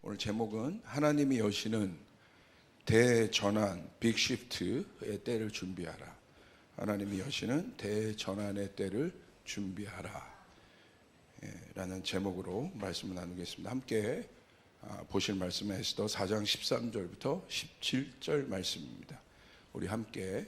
오늘 제목은 하나님이 여시는 대전환 빅시프트의 때를 준비하라. 하나님이 여시는 대전환의 때를 준비하라 라는 제목으로 말씀을 나누겠습니다. 함께 보실 말씀은 에스더 4장 13절부터 17절 말씀입니다. 우리 함께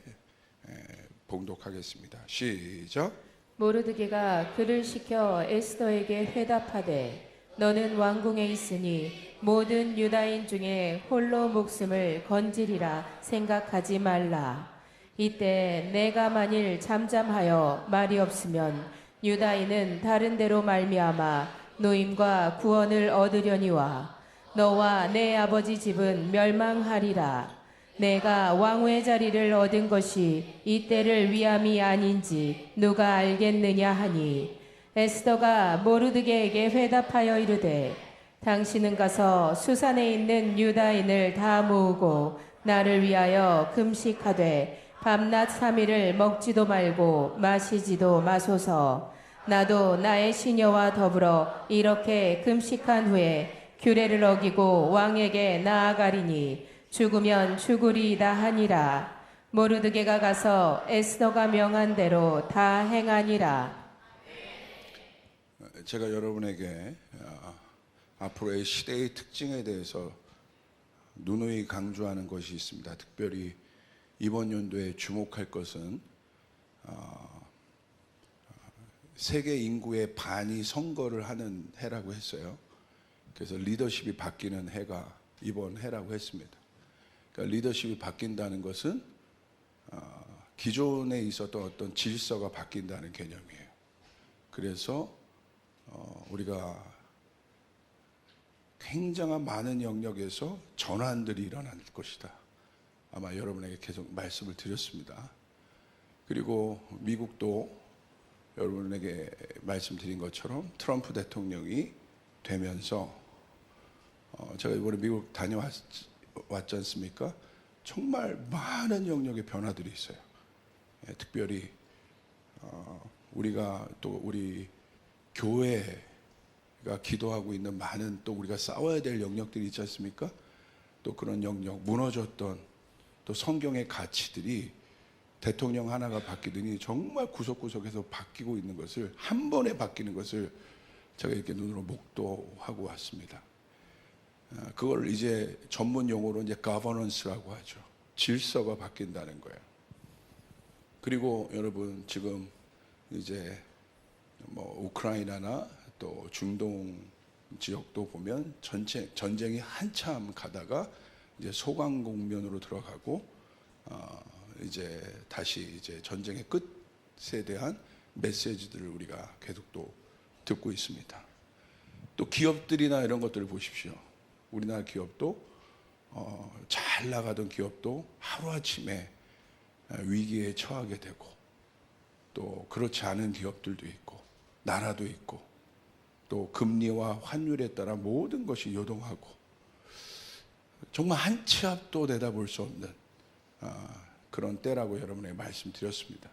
봉독하겠습니다. 시작. 모르드게가 그를 시켜 에스더에게 회답하되 너는 왕궁에 있으니 모든 유다인 중에 홀로 목숨을 건지리라 생각하지 말라. 이때 내가 만일 잠잠하여 말이 없으면 유다인은 다른 데로 말미암아 노임과 구원을 얻으려니와 너와 내 아버지 집은 멸망하리라. 내가 왕후의 자리를 얻은 것이 이때를 위함이 아닌지 누가 알겠느냐 하니 에스더가 모르드게에게 회답하여 이르되 당신은 가서 수산에 있는 유다인을 다 모으고 나를 위하여 금식하되 밤낮 3일을 먹지도 말고 마시지도 마소서. 나도 나의 시녀와 더불어 이렇게 금식한 후에 규례를 어기고 왕에게 나아가리니 죽으면 죽으리이다 하니라. 모르드게가 가서 에스더가 명한 대로 다 행하니라. 제가 여러분에게 앞으로의 시대의 특징에 대해서 누누이 강조하는 것이 있습니다. 특별히 이번 연도에 주목할 것은 세계 인구의 반이 선거를 하는 해라고 했어요. 그래서 리더십이 바뀌는 해가 이번 해라고 했습니다. 그러니까 리더십이 바뀐다는 것은 기존에 있었던 어떤 질서가 바뀐다는 개념이에요. 그래서 우리가 굉장한 많은 영역에서 전환들이 일어날 것이다. 아마 여러분에게 계속 말씀을 드렸습니다. 그리고 미국도 여러분에게 말씀드린 것처럼 트럼프 대통령이 되면서 제가 이번에 미국 다녀왔지 않습니까? 정말 많은 영역의 변화들이 있어요. 특별히 우리가 또 우리 교회가 기도하고 있는 많은 또 우리가 싸워야 될 영역들이 있지 않습니까? 또 그런 영역, 무너졌던 또 성경의 가치들이 대통령 하나가 바뀌더니 정말 구석구석에서 바뀌고 있는 것을, 한 번에 바뀌는 것을 제가 이렇게 눈으로 목도하고 왔습니다. 그걸 이제 전문 용어로 이제 governance라고 하죠. 질서가 바뀐다는 거예요. 그리고 여러분 지금 이제 우크라이나나 또 중동 지역도 보면 전쟁이 한참 가다가 이제 소강 국면으로 들어가고 이제 다시 이제 전쟁의 끝에 대한 메시지들을 우리가 계속 또 듣고 있습니다. 또 기업들이나 이런 것들을 보십시오. 우리나라 기업도 잘 나가던 기업도 하루아침에 위기에 처하게 되고, 또 그렇지 않은 기업들도 있고 나라도 있고, 또 금리와 환율에 따라 모든 것이 요동하고, 정말 한 치 앞도 내다볼 수 없는 그런 때라고 여러분에게 말씀드렸습니다.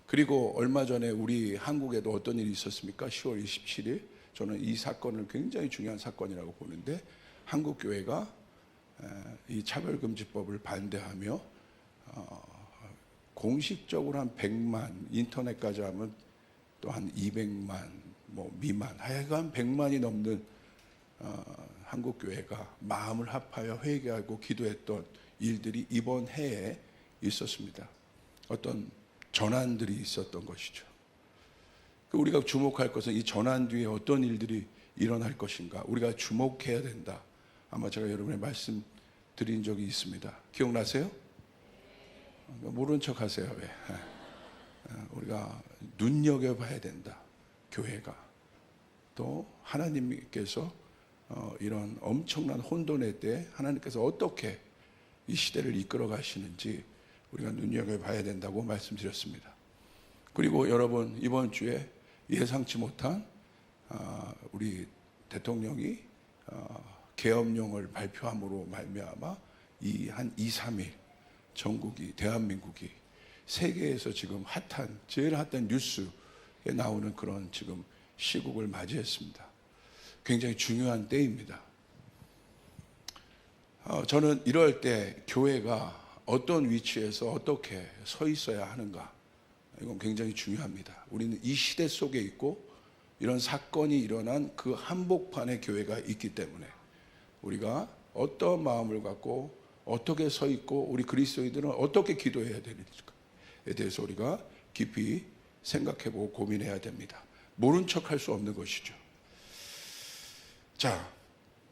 그리고 얼마 전에 우리 한국에도 어떤 일이 있었습니까? 10월 27일 저는 이 사건을 굉장히 중요한 사건이라고 보는데, 한국 교회가 이 차별금지법을 반대하며 공식적으로 한 100만, 인터넷까지 하면 또 한 200만 미만, 하여간 100만이 넘는 한국 교회가 마음을 합하여 회개하고 기도했던 일들이 이번 해에 있었습니다. 어떤 전환들이 있었던 것이죠. 우리가 주목할 것은 이 전환 뒤에 어떤 일들이 일어날 것인가, 우리가 주목해야 된다. 아마 제가 여러분의 말씀 드린 적이 있습니다. 기억나세요? 모른 척 하세요. 왜? 우리가 눈여겨봐야 된다. 교회가. 또 하나님께서 이런 엄청난 혼돈의 때 하나님께서 어떻게 이 시대를 이끌어 가시는지 우리가 눈여겨봐야 된다고 말씀드렸습니다. 그리고 여러분, 이번 주에 예상치 못한 우리 대통령이 계엄령을 발표함으로 말미암아 한 2, 3일 전국이, 대한민국이 세계에서 지금 제일 핫한 뉴스에 나오는 그런 지금 시국을 맞이했습니다. 굉장히 중요한 때입니다. 저는 이럴 때 교회가 어떤 위치에서 어떻게 서 있어야 하는가, 이건 굉장히 중요합니다. 우리는 이 시대 속에 있고 이런 사건이 일어난 그 한복판에 교회가 있기 때문에 우리가 어떤 마음을 갖고 어떻게 서 있고 우리 그리스도인들은 어떻게 기도해야 되는지에 대해서 우리가 깊이 생각해보고 고민해야 됩니다. 모른 척할 수 없는 것이죠. 자,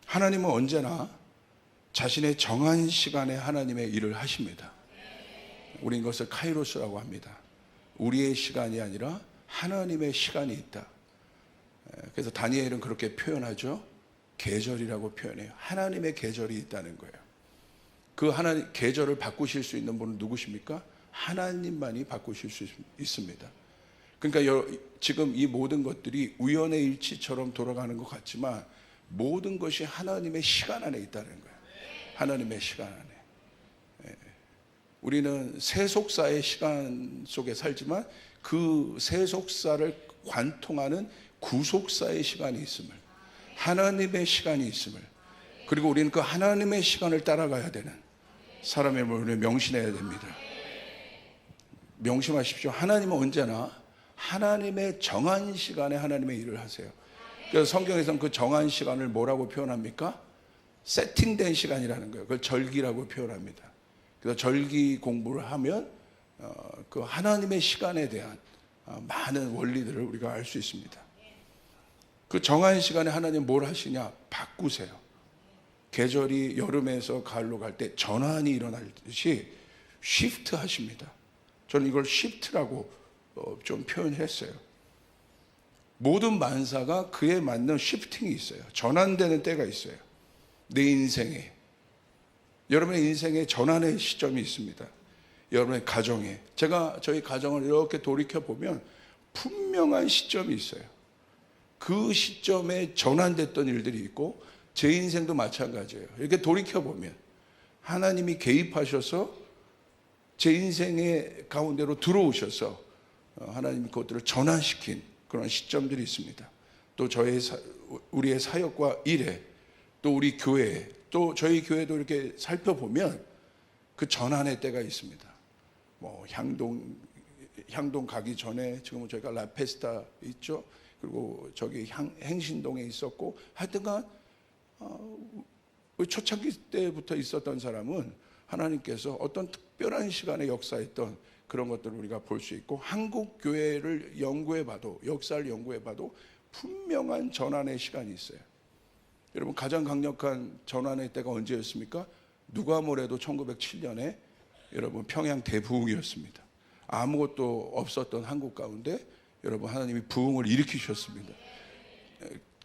하나님은 언제나 자신의 정한 시간에 하나님의 일을 하십니다. 우리는 이것을 카이로스라고 합니다. 우리의 시간이 아니라 하나님의 시간이 있다. 그래서 다니엘은 그렇게 표현하죠. 계절이라고 표현해요. 하나님의 계절이 있다는 거예요. 그 하나님 계절을 바꾸실 수 있는 분은 누구십니까? 하나님만이 바꾸실 수 있습니다. 그러니까 지금 이 모든 것들이 우연의 일치처럼 돌아가는 것 같지만 모든 것이 하나님의 시간 안에 있다는 거예요. 하나님의 시간 안에. 우리는 세속사의 시간 속에 살지만 그 세속사를 관통하는 구속사의 시간이 있음을, 하나님의 시간이 있음을, 그리고 우리는 그 하나님의 시간을 따라가야 되는 사람의 몸을 명심해야 됩니다. 명심하십시오. 하나님은 언제나 하나님의 정한 시간에 하나님의 일을 하세요. 그래서 성경에서는 그 정한 시간을 뭐라고 표현합니까? 세팅된 시간이라는 거예요. 그걸 절기라고 표현합니다. 그래서 절기 공부를 하면 그 하나님의 시간에 대한 많은 원리들을 우리가 알 수 있습니다. 그 정한 시간에 하나님 뭘 하시냐? 바꾸세요. 계절이 여름에서 가을로 갈 때 전환이 일어나듯이 쉬프트 하십니다. 저는 이걸 쉬프트라고 좀 표현했어요. 모든 만사가 그에 맞는 쉬프팅이 있어요. 전환되는 때가 있어요. 내 인생에, 여러분의 인생에 전환의 시점이 있습니다. 여러분의 가정에, 제가 저희 가정을 이렇게 돌이켜 보면 분명한 시점이 있어요. 그 시점에 전환됐던 일들이 있고 제 인생도 마찬가지예요. 이렇게 돌이켜 보면 하나님이 개입하셔서 제 인생의 가운데로 들어오셔서 하나님이 그것들을 전환시킨 그런 시점들이 있습니다. 또 우리의 사역과 일에, 또 우리 교회, 또 저희 교회도 이렇게 살펴보면 그 전환의 때가 있습니다. 뭐 향동 가기 전에 지금은 저희가 라페스타 있죠. 그리고 저기 행신동에 있었고, 하여튼간 초창기 때부터 있었던 사람은 하나님께서 어떤 특별한 시간에 역사했던 그런 것들을 우리가 볼 수 있고, 한국 교회를 연구해봐도, 역사를 연구해봐도 분명한 전환의 시간이 있어요. 여러분, 가장 강력한 전환의 때가 언제였습니까? 누가 뭐래도 1907년에 여러분 평양 대부흥이었습니다. 아무것도 없었던 한국 가운데 여러분 하나님이 부흥을 일으키셨습니다.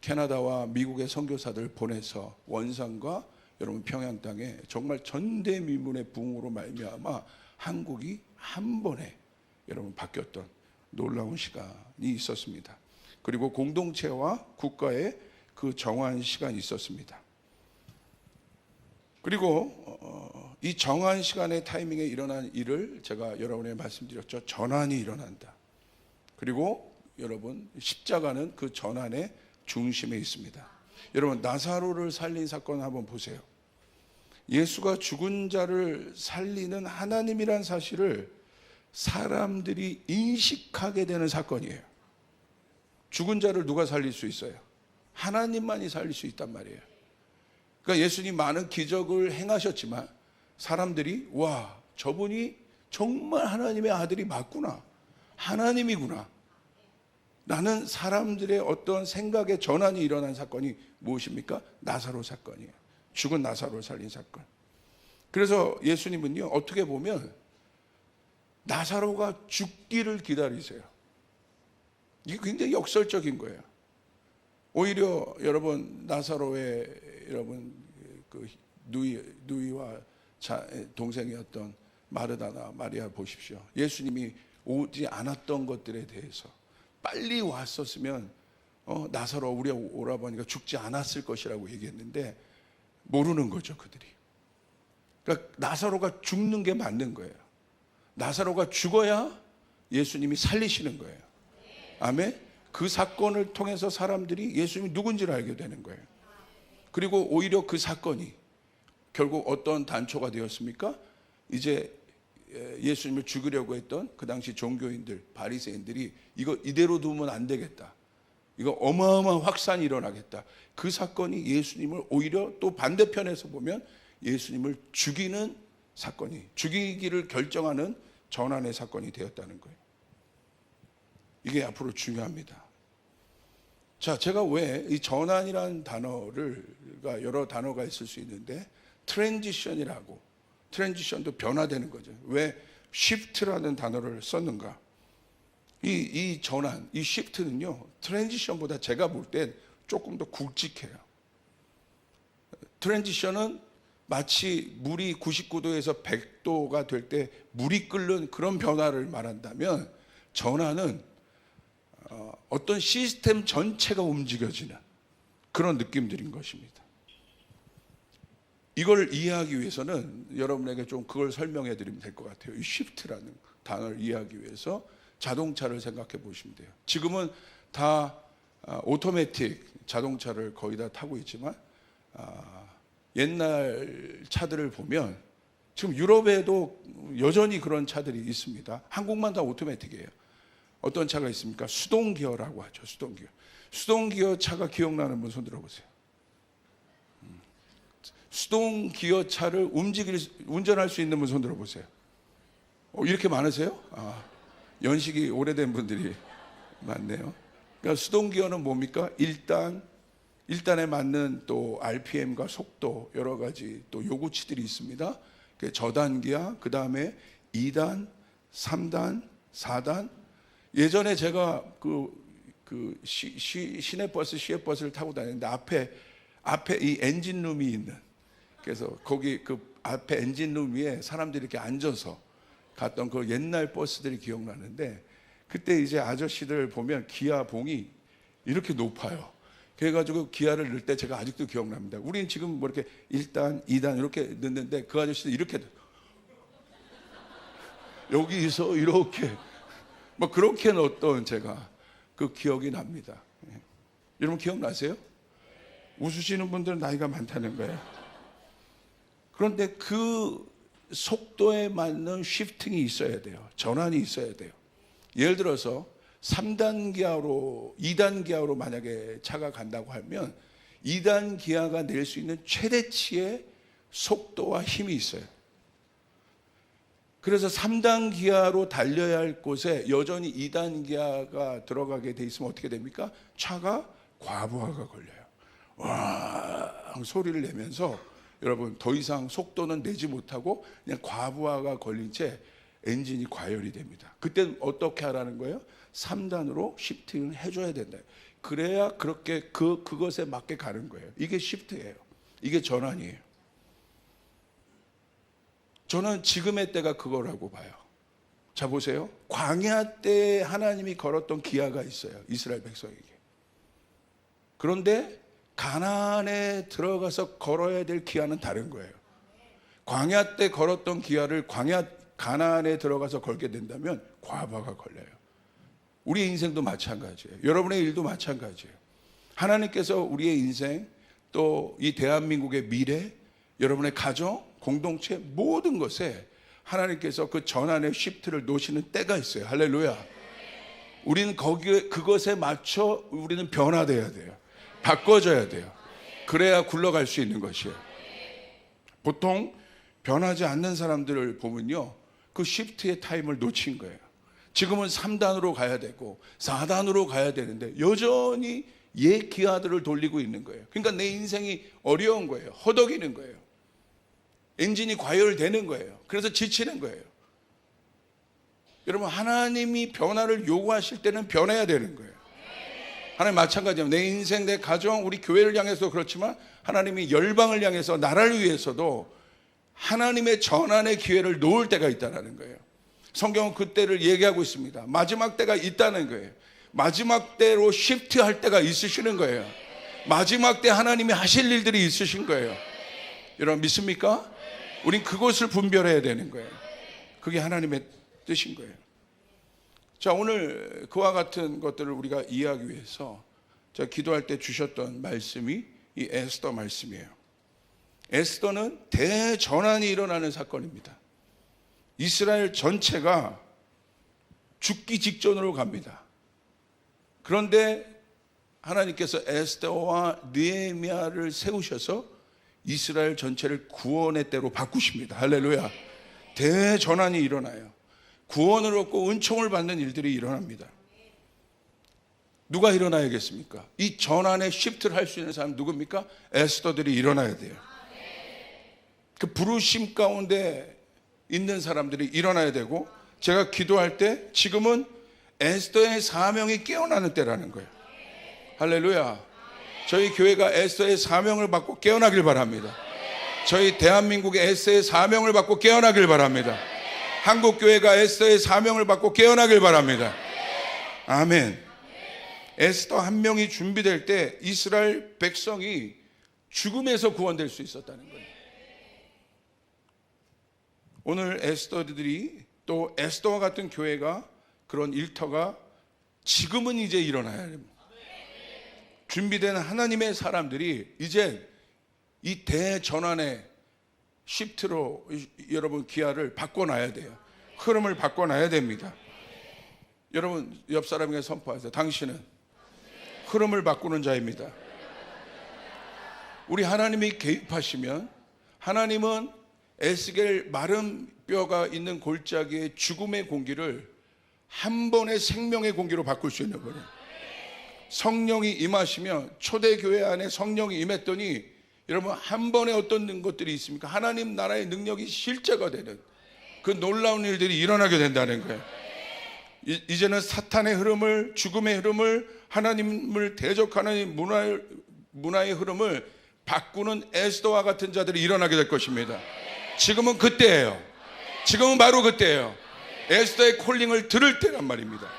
캐나다와 미국의 선교사들 보내서 원산과 여러분 평양 땅에 정말 전대미문의 부흥으로 말미암아 한국이 한 번에 여러분 바뀌었던 놀라운 시간이 있었습니다. 그리고 공동체와 국가의 그 정한 시간이 있었습니다. 그리고 이 정한 시간의 타이밍에 일어난 일을 제가 여러분에게 말씀드렸죠. 전환이 일어난다. 그리고 여러분 십자가는 그 전환의 중심에 있습니다. 여러분, 나사로를 살린 사건 한번 보세요. 예수가 죽은 자를 살리는 하나님이란 사실을 사람들이 인식하게 되는 사건이에요. 죽은 자를 누가 살릴 수 있어요? 하나님만이 살릴 수 있단 말이에요. 그러니까 예수님 많은 기적을 행하셨지만 사람들이 와, 저분이 정말 하나님의 아들이 맞구나, 하나님이구나, 나는 사람들의 어떤 생각의 전환이 일어난 사건이 무엇입니까? 나사로 사건이에요. 죽은 나사로를 살린 사건. 그래서 예수님은요, 어떻게 보면 나사로가 죽기를 기다리세요. 이게 굉장히 역설적인 거예요. 오히려 여러분 나사로의 여러분 그 누이와 동생이었던 마르다나 마리아 보십시오. 예수님이 오지 않았던 것들에 대해서 빨리 왔었으면 나사로 우리 오라버니가 죽지 않았을 것이라고 얘기했는데 모르는 거죠, 그들이. 그러니까 나사로가 죽는 게 맞는 거예요. 나사로가 죽어야 예수님이 살리시는 거예요. 아멘. 그 사건을 통해서 사람들이 예수님이 누군지를 알게 되는 거예요. 그리고 오히려 그 사건이 결국 어떤 단초가 되었습니까? 이제 예수님을 죽이려고 했던 그 당시 종교인들, 바리새인들이 이거 이대로 두면 안 되겠다. 이거 어마어마한 확산이 일어나겠다. 그 사건이 예수님을 오히려 또 반대편에서 보면 예수님을 죽이는 사건이, 죽이기를 결정하는 전환의 사건이 되었다는 거예요. 이게 앞으로 중요합니다. 자, 제가 왜 이 전환이라는 단어가 여러 단어가 있을 수 있는데 트랜지션이라고, 트랜지션도 변화되는 거죠. 왜 shift라는 단어를 썼는가? 이 전환, 이 shift는요, 트랜지션보다 제가 볼 땐 조금 더 굵직해요. 트랜지션은 마치 물이 99도에서 100도가 될 때 물이 끓는 그런 변화를 말한다면, 전환은 어떤 시스템 전체가 움직여지는 그런 느낌들인 것입니다. 이걸 이해하기 위해서는 여러분에게 좀 그걸 설명해 드리면 될 것 같아요. 이 shift라는 단어를 이해하기 위해서 자동차를 생각해 보시면 돼요. 지금은 다 오토매틱 자동차를 거의 다 타고 있지만 옛날 차들을 보면 지금 유럽에도 여전히 그런 차들이 있습니다. 한국만 다 오토매틱이에요. 어떤 차가 있습니까? 수동기어라고 하죠. 수동기어. 수동기어 차가 기억나는 분 손 들어보세요. 수동기어 차를 운전할 수 있는 분 손 들어보세요. 이렇게 많으세요? 연식이 오래된 분들이 많네요. 그러니까 수동기어는 뭡니까? 1단에 맞는 또 RPM과 속도, 여러 가지 또 요구치들이 있습니다. 저단기아, 그 다음에 2단, 3단, 4단. 예전에 제가 시내버스, 시외버스를 타고 다녔는데 앞에 이 엔진룸이 있는, 그래서 거기 그 앞에 엔진룸 위에 사람들이 이렇게 앉아서 갔던 그 옛날 버스들이 기억나는데, 그때 이제 아저씨들 보면 기아 봉이 이렇게 높아요. 그래가지고 기아를 넣을 때 제가 아직도 기억납니다. 우린 지금 뭐 이렇게 1단, 2단 이렇게 넣는데 그 아저씨들 이렇게 여기서 이렇게 뭐 그렇게 넣었던 제가 그 기억이 납니다. 여러분 기억나세요? 웃으시는 분들은 나이가 많다는 거예요. 그런데 그 속도에 맞는 쉬프팅이 있어야 돼요. 전환이 있어야 돼요. 예를 들어서 3단 기아로 2단 기아로 만약에 차가 간다고 하면 2단 기아가 낼 수 있는 최대치의 속도와 힘이 있어요. 그래서 3단 기아로 달려야 할 곳에 여전히 2단 기아가 들어가게 돼 있으면 어떻게 됩니까? 차가 과부하가 걸려요. 와 소리를 내면서 여러분 더 이상 속도는 내지 못하고 그냥 과부하가 걸린 채 엔진이 과열이 됩니다. 그때 어떻게 하라는 거예요? 3단으로 시프팅을 해줘야 된다. 그래야 그렇게 그것에 맞게 가는 거예요. 이게 시프트예요. 이게 전환이에요. 저는 지금의 때가 그거라고 봐요. 자 보세요. 광야 때 하나님이 걸었던 기아가 있어요. 이스라엘 백성에게. 그런데 가나안에 들어가서 걸어야 될 기아는 다른 거예요. 광야 때 걸었던 기아를 가나안에 들어가서 걸게 된다면 과부하가 걸려요. 우리의 인생도 마찬가지예요. 여러분의 일도 마찬가지예요. 하나님께서 우리의 인생, 또 이 대한민국의 미래, 여러분의 가정, 공동체 모든 것에 하나님께서 그 전환의 시프트를 놓으시는 때가 있어요. 할렐루야. 우리는 그것에 맞춰 우리는 변화돼야 돼요. 바꿔져야 돼요. 그래야 굴러갈 수 있는 것이에요. 보통 변하지 않는 사람들을 보면요, 그 시프트의 타임을 놓친 거예요. 지금은 3단으로 가야 되고 4단으로 가야 되는데 여전히 옛 기아들을 돌리고 있는 거예요. 그러니까 내 인생이 어려운 거예요. 허덕이는 거예요. 엔진이 과열되는 거예요. 그래서 지치는 거예요. 여러분 하나님이 변화를 요구하실 때는 변해야 되는 거예요. 하나님 마찬가지입니다. 내 인생, 내 가정, 우리 교회를 향해서도 그렇지만 하나님이 열방을 향해서 나라를 위해서도 하나님의 전환의 기회를 놓을 때가 있다는 거예요. 성경은 그때를 얘기하고 있습니다. 마지막 때가 있다는 거예요. 마지막 때로 시프트할 때가 있으시는 거예요. 마지막 때 하나님이 하실 일들이 있으신 거예요. 여러분 믿습니까? 우린 그것을 분별해야 되는 거예요. 그게 하나님의 뜻인 거예요. 자, 오늘 그와 같은 것들을 우리가 이해하기 위해서 제가 기도할 때 주셨던 말씀이 이 에스더 말씀이에요. 에스더는 대전환이 일어나는 사건입니다. 이스라엘 전체가 죽기 직전으로 갑니다. 그런데 하나님께서 에스더와 느헤미야를 세우셔서 이스라엘 전체를 구원의 때로 바꾸십니다. 할렐루야. 대전환이 일어나요. 구원을 얻고 은총을 받는 일들이 일어납니다. 누가 일어나야겠습니까? 이 전환의 시프트를 할 수 있는 사람 누굽니까? 에스더들이 일어나야 돼요. 그 부르심 가운데 있는 사람들이 일어나야 되고, 제가 기도할 때 지금은 에스더의 사명이 깨어나는 때라는 거예요. 할렐루야. 저희 교회가 에스더의 사명을 받고 깨어나길 바랍니다. 저희 대한민국의 에스더의 사명을 받고 깨어나길 바랍니다. 한국교회가 에스더의 사명을 받고 깨어나길 바랍니다. 아멘. 에스더 한 명이 준비될 때 이스라엘 백성이 죽음에서 구원될 수 있었다는 거예요. 오늘 에스더들이, 또 에스더와 같은 교회가, 그런 일터가 지금은 이제 일어나야 합니다. 준비된 하나님의 사람들이 이제 이 대전환의 시프트로 여러분 기아를 바꿔놔야 돼요. 흐름을 바꿔놔야 됩니다. 여러분 옆 사람에게 선포하세요. 당신은 흐름을 바꾸는 자입니다. 우리 하나님이 개입하시면, 하나님은 에스겔 마른 뼈가 있는 골짜기의 죽음의 공기를 한 번의 생명의 공기로 바꿀 수 있는 거예요. 성령이 임하시면, 초대교회 안에 성령이 임했더니 여러분 한 번에 어떤 것들이 있습니까? 하나님 나라의 능력이 실제가 되는 그 놀라운 일들이 일어나게 된다는 거예요. 이제는 사탄의 흐름을, 죽음의 흐름을, 하나님을 대적하는 문화의 흐름을 바꾸는 에스더와 같은 자들이 일어나게 될 것입니다. 지금은 그때예요. 지금은 바로 그때예요. 에스더의 콜링을 들을 때란 말입니다.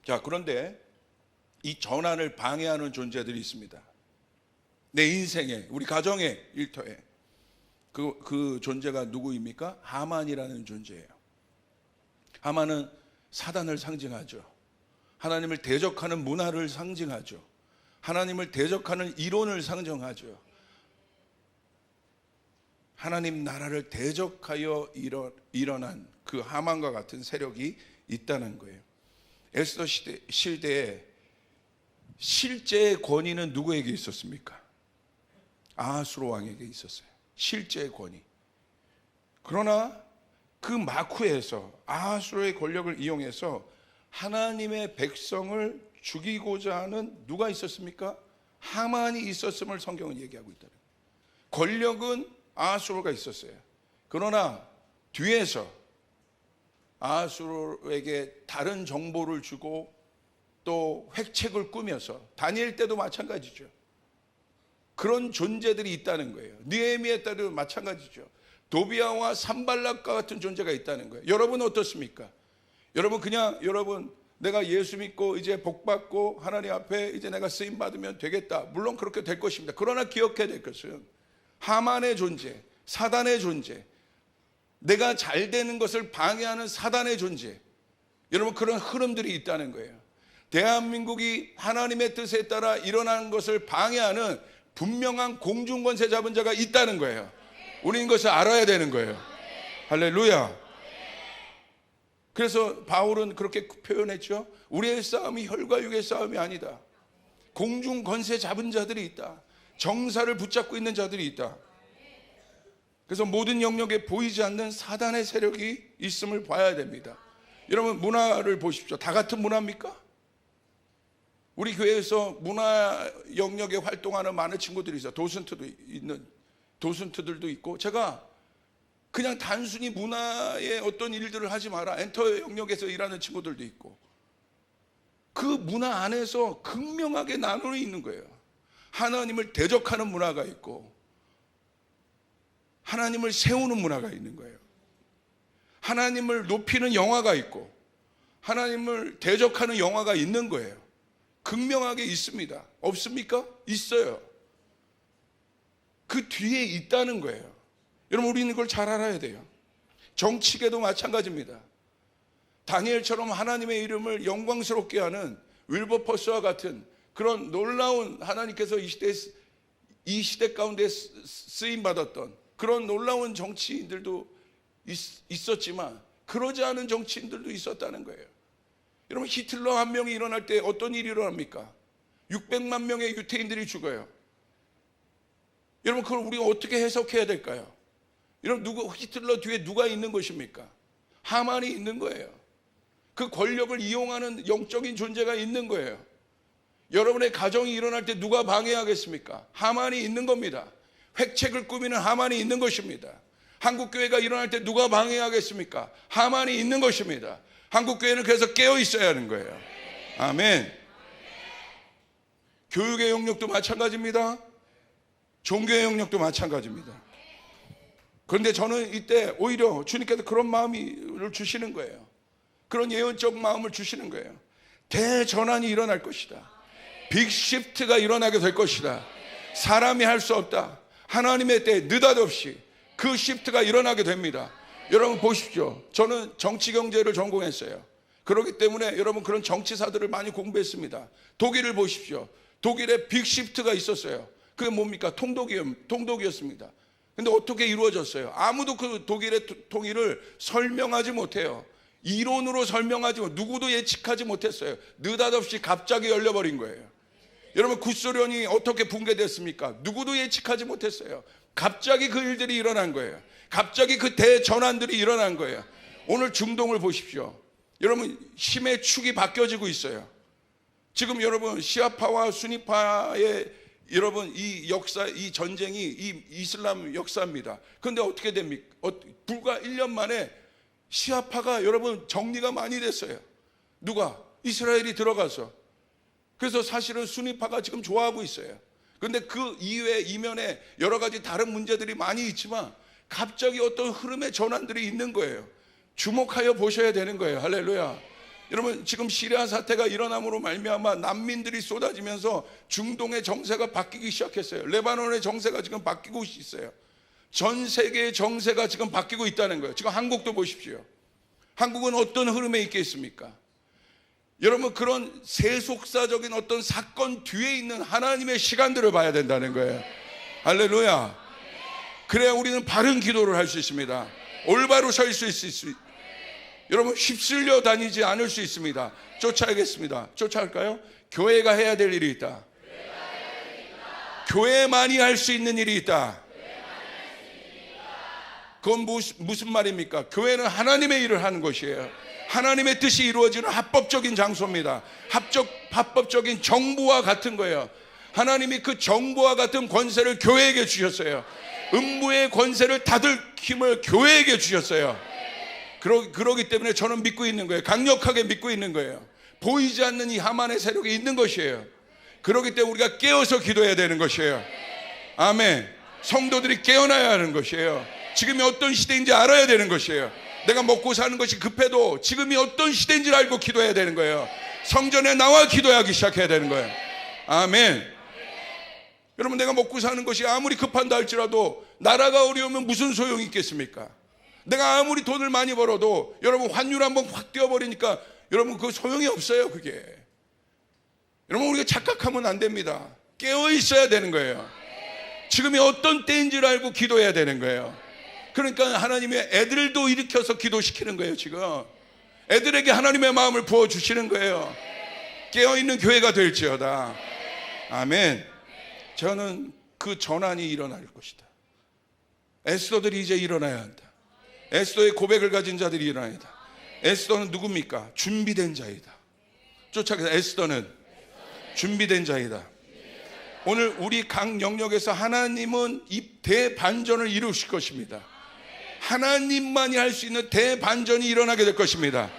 자, 그런데 이 전환을 방해하는 존재들이 있습니다. 내 인생에, 우리 가정의 일터에. 그 존재가 누구입니까? 하만이라는 존재예요. 하만은 사단을 상징하죠. 하나님을 대적하는 문화를 상징하죠. 하나님을 대적하는 이론을 상징하죠. 하나님 나라를 대적하여 일어난 그 하만과 같은 세력이 있다는 거예요. 에스더 시대에 실제의 권위는 누구에게 있었습니까? 아하수로 왕에게 있었어요. 실제의 권위. 그러나 그 마쿠에서 아하수로의 권력을 이용해서 하나님의 백성을 죽이고자 하는 누가 있었습니까? 하만이 있었음을 성경은 얘기하고 있다는 거예요. 권력은 아하수로가 있었어요. 그러나 뒤에서 아하수로에게 다른 정보를 주고 또 획책을 꾸며서, 다니엘 때도 마찬가지죠. 그런 존재들이 있다는 거예요. 느헤미야 때도 마찬가지죠. 도비아와 산발락과 같은 존재가 있다는 거예요. 여러분 어떻습니까? 여러분 그냥 내가 예수 믿고 이제 복 받고 하나님 앞에 이제 내가 쓰임 받으면 되겠다. 물론 그렇게 될 것입니다. 그러나 기억해야 될 것은 하만의 존재, 사단의 존재, 내가 잘 되는 것을 방해하는 사단의 존재, 여러분 그런 흐름들이 있다는 거예요. 대한민국이 하나님의 뜻에 따라 일어나는 것을 방해하는 분명한 공중권세 잡은 자가 있다는 거예요. 우리는 이것을 알아야 되는 거예요. 할렐루야. 그래서 바울은 그렇게 표현했죠. 우리의 싸움이 혈과 육의 싸움이 아니다. 공중권세 잡은 자들이 있다. 정사를 붙잡고 있는 자들이 있다. 그래서 모든 영역에 보이지 않는 사단의 세력이 있음을 봐야 됩니다. 여러분 문화를 보십시오. 다 같은 문화입니까? 우리 교회에서 문화 영역에 활동하는 많은 친구들이 있어요. 도슨트들도 있고, 제가 그냥 단순히 문화의 어떤 일들을 하지 마라, 엔터 영역에서 일하는 친구들도 있고, 그 문화 안에서 극명하게 나누어 있는 거예요. 하나님을 대적하는 문화가 있고 하나님을 세우는 문화가 있는 거예요. 하나님을 높이는 영화가 있고 하나님을 대적하는 영화가 있는 거예요. 극명하게 있습니다. 없습니까? 있어요. 그 뒤에 있다는 거예요. 여러분, 우리는 이걸 잘 알아야 돼요. 정치계도 마찬가지입니다. 다니엘처럼 하나님의 이름을 영광스럽게 하는 윌버퍼스와 같은 그런 놀라운, 하나님께서 이 시대 가운데 쓰임받았던 그런 놀라운 정치인들도 있었지만, 그러지 않은 정치인들도 있었다는 거예요. 여러분, 히틀러 한 명이 일어날 때 어떤 일이 일어납니까? 600만 명의 유태인들이 죽어요. 여러분, 그걸 우리가 어떻게 해석해야 될까요? 여러분, 히틀러 뒤에 누가 있는 것입니까? 하만이 있는 거예요. 그 권력을 이용하는 영적인 존재가 있는 거예요. 여러분의 가정이 일어날 때 누가 방해하겠습니까? 하만이 있는 겁니다. 획책을 꾸미는 하만이 있는 것입니다. 한국교회가 일어날 때 누가 방해하겠습니까? 하만이 있는 것입니다. 한국교회는 그래서 깨어 있어야 하는 거예요. 아멘. 교육의 영역도 마찬가지입니다. 종교의 영역도 마찬가지입니다. 그런데 저는 이때 오히려 주님께서 그런 마음을 주시는 거예요. 그런 예언적 마음을 주시는 거예요. 대전환이 일어날 것이다. 빅시프트가 일어나게 될 것이다. 사람이 할 수 없다. 하나님의 때에 느닷없이 그 시프트가 일어나게 됩니다. 여러분 보십시오. 저는 정치경제를 전공했어요. 그렇기 때문에 여러분 그런 정치사들을 많이 공부했습니다. 독일을 보십시오. 독일에 빅시프트가 있었어요. 그게 뭡니까? 통독이었습니다. 근데 어떻게 이루어졌어요? 아무도 그 독일의 통일을 설명하지 못해요. 이론으로 설명하지 못, 누구도 예측하지 못했어요. 느닷없이 갑자기 열려버린 거예요. 여러분, 구소련이 어떻게 붕괴됐습니까? 누구도 예측하지 못했어요. 갑자기 그 일들이 일어난 거예요. 갑자기 그 대전환들이 일어난 거예요. 오늘 중동을 보십시오. 여러분, 힘의 축이 바뀌어지고 있어요. 지금 여러분, 시아파와 수니파의 여러분 이 역사, 이 전쟁이 이 이슬람 역사입니다. 그런데 어떻게 됩니까? 불과 1년 만에 시아파가 여러분 정리가 많이 됐어요. 누가? 이스라엘이 들어가서. 그래서 사실은 수니파가 지금 좋아하고 있어요. 그런데 그 이외에 이면에 여러 가지 다른 문제들이 많이 있지만 갑자기 어떤 흐름의 전환들이 있는 거예요. 주목하여 보셔야 되는 거예요. 할렐루야. 여러분, 지금 시리아 사태가 일어남으로 말미암아 난민들이 쏟아지면서 중동의 정세가 바뀌기 시작했어요. 레바논의 정세가 지금 바뀌고 있어요. 전 세계의 정세가 지금 바뀌고 있다는 거예요. 지금 한국도 보십시오. 한국은 어떤 흐름에 있겠습니까? 여러분, 그런 세속사적인 어떤 사건 뒤에 있는 하나님의 시간들을 봐야 된다는 거예요. 할렐루야. 그래야 우리는 바른 기도를 할 수 있습니다. 올바로 설 수 있습니다. 여러분, 휩쓸려 다니지 않을 수 있습니다. 쫓아야겠습니다. 쫓아갈까요? 교회가 해야 될 일이 있다. 교회만이 할 수 있는 일이 있다. 그건 무슨 말입니까? 교회는 하나님의 일을 하는 것이에요. 하나님의 뜻이 이루어지는 합법적인 장소입니다. 합법적인 정부와 같은 거예요. 하나님이 그 정부와 같은 권세를 교회에게 주셨어요. 음부의 권세를 닫을 힘을 교회에게 주셨어요. 그러기 때문에 저는 믿고 있는 거예요. 강력하게 믿고 있는 거예요. 보이지 않는 이 하만의 세력이 있는 것이에요. 그러기 때문에 우리가 깨어서 기도해야 되는 것이에요. 아멘. 성도들이 깨어나야 하는 것이에요. 지금이 어떤 시대인지 알아야 되는 것이에요. 내가 먹고 사는 것이 급해도 지금이 어떤 시대인지를 알고 기도해야 되는 거예요. 성전에 나와 기도하기 시작해야 되는 거예요. 아멘. 여러분, 내가 먹고 사는 것이 아무리 급한다 할지라도 나라가 어려우면 무슨 소용이 있겠습니까? 내가 아무리 돈을 많이 벌어도 여러분 환율 한번 확 뛰어버리니까 여러분 그 소용이 없어요. 그게 여러분, 우리가 착각하면 안 됩니다. 깨어 있어야 되는 거예요. 지금이 어떤 때인지를 알고 기도해야 되는 거예요. 그러니까 하나님의 애들도 일으켜서 기도시키는 거예요. 지금 애들에게 하나님의 마음을 부어주시는 거예요. 깨어있는 교회가 될지어다. 아멘. 저는 그 전환이 일어날 것이다. 에스더들이 이제 일어나야 한다. 에스더의 고백을 가진 자들이 일어나야 한다. 에스더는 누굽니까? 준비된 자이다. 쫓아가서 에스더는 준비된 자이다. 오늘 우리 각 영역에서 하나님은 이 대반전을 이루실 것입니다. 하나님만이 할 수 있는 대반전이 일어나게 될 것입니다.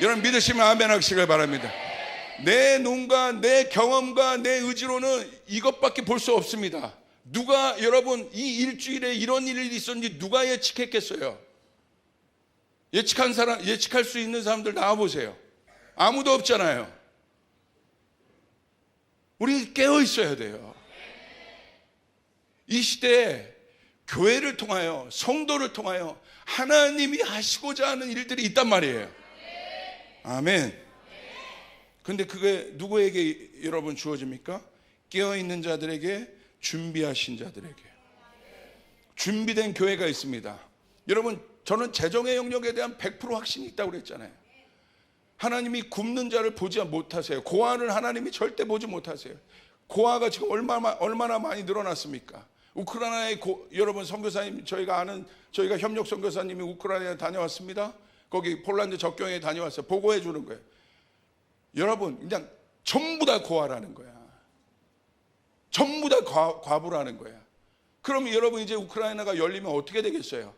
여러분 믿으시면 아멘 하시길 바랍니다. 내 눈과 내 경험과 내 의지로는 이것밖에 볼 수 없습니다. 누가 여러분 이 일주일에 이런 일이 있었는지 누가 예측했겠어요? 예측할 수 있는 사람들 나와보세요. 아무도 없잖아요. 우리 깨어 있어야 돼요. 이 시대에 교회를 통하여, 성도를 통하여 하나님이 하시고자 하는 일들이 있단 말이에요. 아멘. 근데 그게 누구에게 여러분 주어집니까? 깨어있는 자들에게, 준비하신 자들에게. 준비된 교회가 있습니다. 여러분, 저는 재정의 영역에 대한 100% 확신이 있다고 그랬잖아요. 하나님이 굶는 자를 보지 못하세요. 고아를 하나님이 절대 보지 못하세요. 고아가 지금 얼마나 많이 늘어났습니까? 우크라이나에 여러분 선교사님, 저희가 협력 선교사님이 우크라이나에 다녀왔습니다. 거기 폴란드 접경에 다녀왔어요. 보고해 주는 거예요. 여러분, 그냥 전부 다 고아라는 거야. 전부 다 과부라는 거야. 그럼 여러분, 이제 우크라이나가 열리면 어떻게 되겠어요?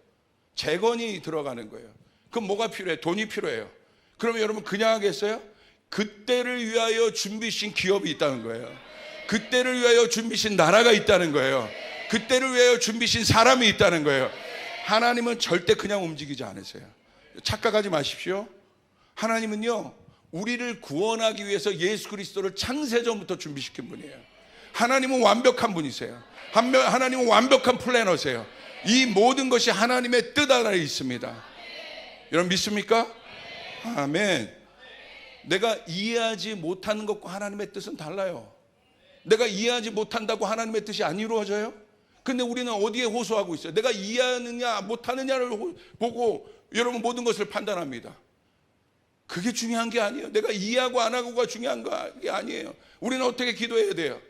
재건이 들어가는 거예요. 그럼 뭐가 필요해? 돈이 필요해요. 그러면 여러분 그냥 하겠어요? 그때를 위하여 준비신 기업이 있다는 거예요. 그때를 위하여 준비신 나라가 있다는 거예요. 그때를 위하여 준비신 사람이 있다는 거예요. 하나님은 절대 그냥 움직이지 않으세요. 착각하지 마십시오. 하나님은요, 우리를 구원하기 위해서 예수 그리스도를 창세전부터 준비시킨 분이에요. 하나님은 완벽한 분이세요. 하나님은 완벽한 플래너세요. 이 모든 것이 하나님의 뜻 안에 있습니다. 여러분 믿습니까? 아멘. 내가 이해하지 못하는 것과 하나님의 뜻은 달라요. 내가 이해하지 못한다고 하나님의 뜻이 안 이루어져요? 근데 우리는 어디에 호소하고 있어요? 내가 이해하느냐 못하느냐를 보고 여러분 모든 것을 판단합니다. 그게 중요한 게 아니에요. 내가 이해하고 안 하고가 중요한 게 아니에요. 우리는 어떻게 기도해야 돼요?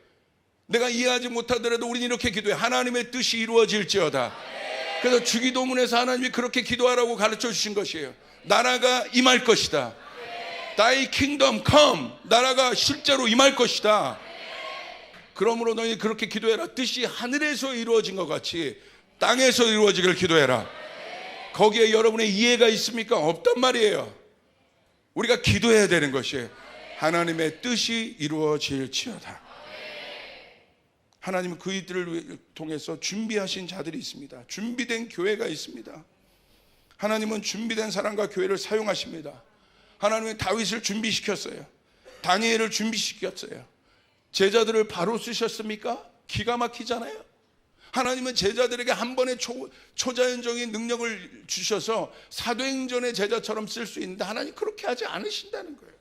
내가 이해하지 못하더라도 우리는 이렇게 기도해. 하나님의 뜻이 이루어질지어다. 그래서 주기도문에서 하나님이 그렇게 기도하라고 가르쳐 주신 것이에요. 나라가 임할 것이다. Thy kingdom come. 나라가 실제로 임할 것이다. 그러므로 너희 그렇게 기도해라. 뜻이 하늘에서 이루어진 것 같이 땅에서 이루어지기를 기도해라. 거기에 여러분의 이해가 있습니까? 없단 말이에요. 우리가 기도해야 되는 것이에요. 하나님의 뜻이 이루어질지어다. 하나님은 그 이들을 통해서 준비하신 자들이 있습니다. 준비된 교회가 있습니다. 하나님은 준비된 사람과 교회를 사용하십니다. 하나님은 다윗을 준비시켰어요. 다니엘을 준비시켰어요. 제자들을 바로 쓰셨습니까? 기가 막히잖아요. 하나님은 제자들에게 한 번에 초자연적인 능력을 주셔서 사도행전의 제자처럼 쓸 수 있는데 하나님 그렇게 하지 않으신다는 거예요.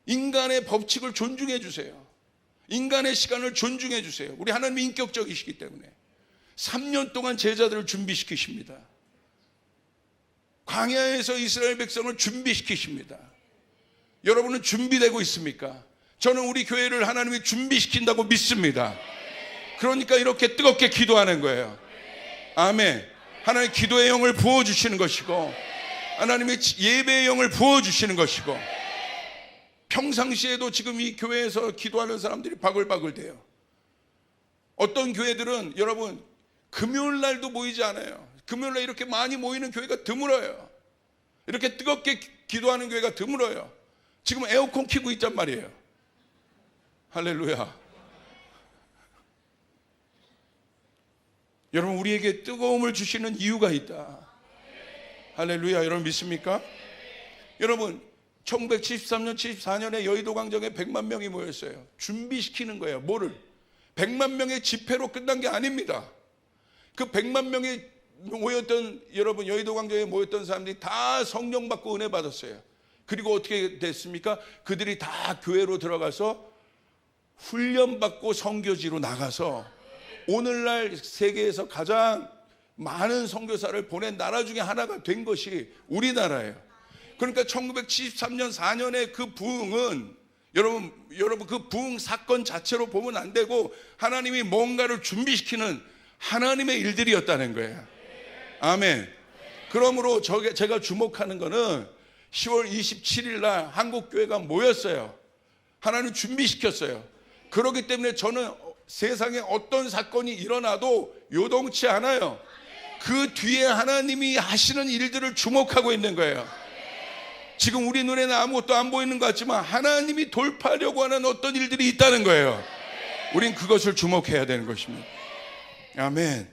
인간의 법칙을 존중해 주세요. 인간의 시간을 존중해 주세요. 우리 하나님이 인격적이시기 때문에 3년 동안 제자들을 준비시키십니다. 광야에서 이스라엘 백성을 준비시키십니다. 여러분은 준비되고 있습니까? 저는 우리 교회를 하나님이 준비시킨다고 믿습니다. 그러니까 이렇게 뜨겁게 기도하는 거예요. 아멘. 하나님 기도의 영을 부어주시는 것이고 하나님의 예배의 영을 부어주시는 것이고 평상시에도 지금 이 교회에서 기도하는 사람들이 바글바글 돼요. 어떤 교회들은 여러분 금요일 날도 모이지 않아요. 금요일 날 이렇게 많이 모이는 교회가 드물어요. 이렇게 뜨겁게 기도하는 교회가 드물어요. 지금 에어컨 켜고 있단 말이에요. 할렐루야. 여러분 우리에게 뜨거움을 주시는 이유가 있다. 할렐루야. 여러분 믿습니까? 여러분 1973년 74년에 여의도 광장에 100만 명이 모였어요. 준비시키는 거예요. 뭐를? 100만 명의 집회로 끝난 게 아닙니다. 그 100만 명이 모였던 여러분 여의도 광장에 모였던 사람들이 다 성령 받고 은혜 받았어요. 그리고 어떻게 됐습니까? 그들이 다 교회로 들어가서 훈련받고 선교지로 나가서 오늘날 세계에서 가장 많은 선교사를 보낸 나라 중에 하나가 된 것이 우리나라예요. 그러니까 1973년 4년의 그 부흥은 여러분 그 부흥 사건 자체로 보면 안 되고 하나님이 뭔가를 준비시키는 하나님의 일들이었다는 거예요. 아멘. 그러므로 제가 주목하는 거는 10월 27일 날 한국교회가 모였어요. 하나님 준비시켰어요. 그렇기 때문에 저는 세상에 어떤 사건이 일어나도 요동치 않아요. 그 뒤에 하나님이 하시는 일들을 주목하고 있는 거예요. 지금 우리 눈에는 아무것도 안 보이는 것 같지만 하나님이 돌파하려고 하는 어떤 일들이 있다는 거예요. 우린 그것을 주목해야 되는 것입니다. 아멘.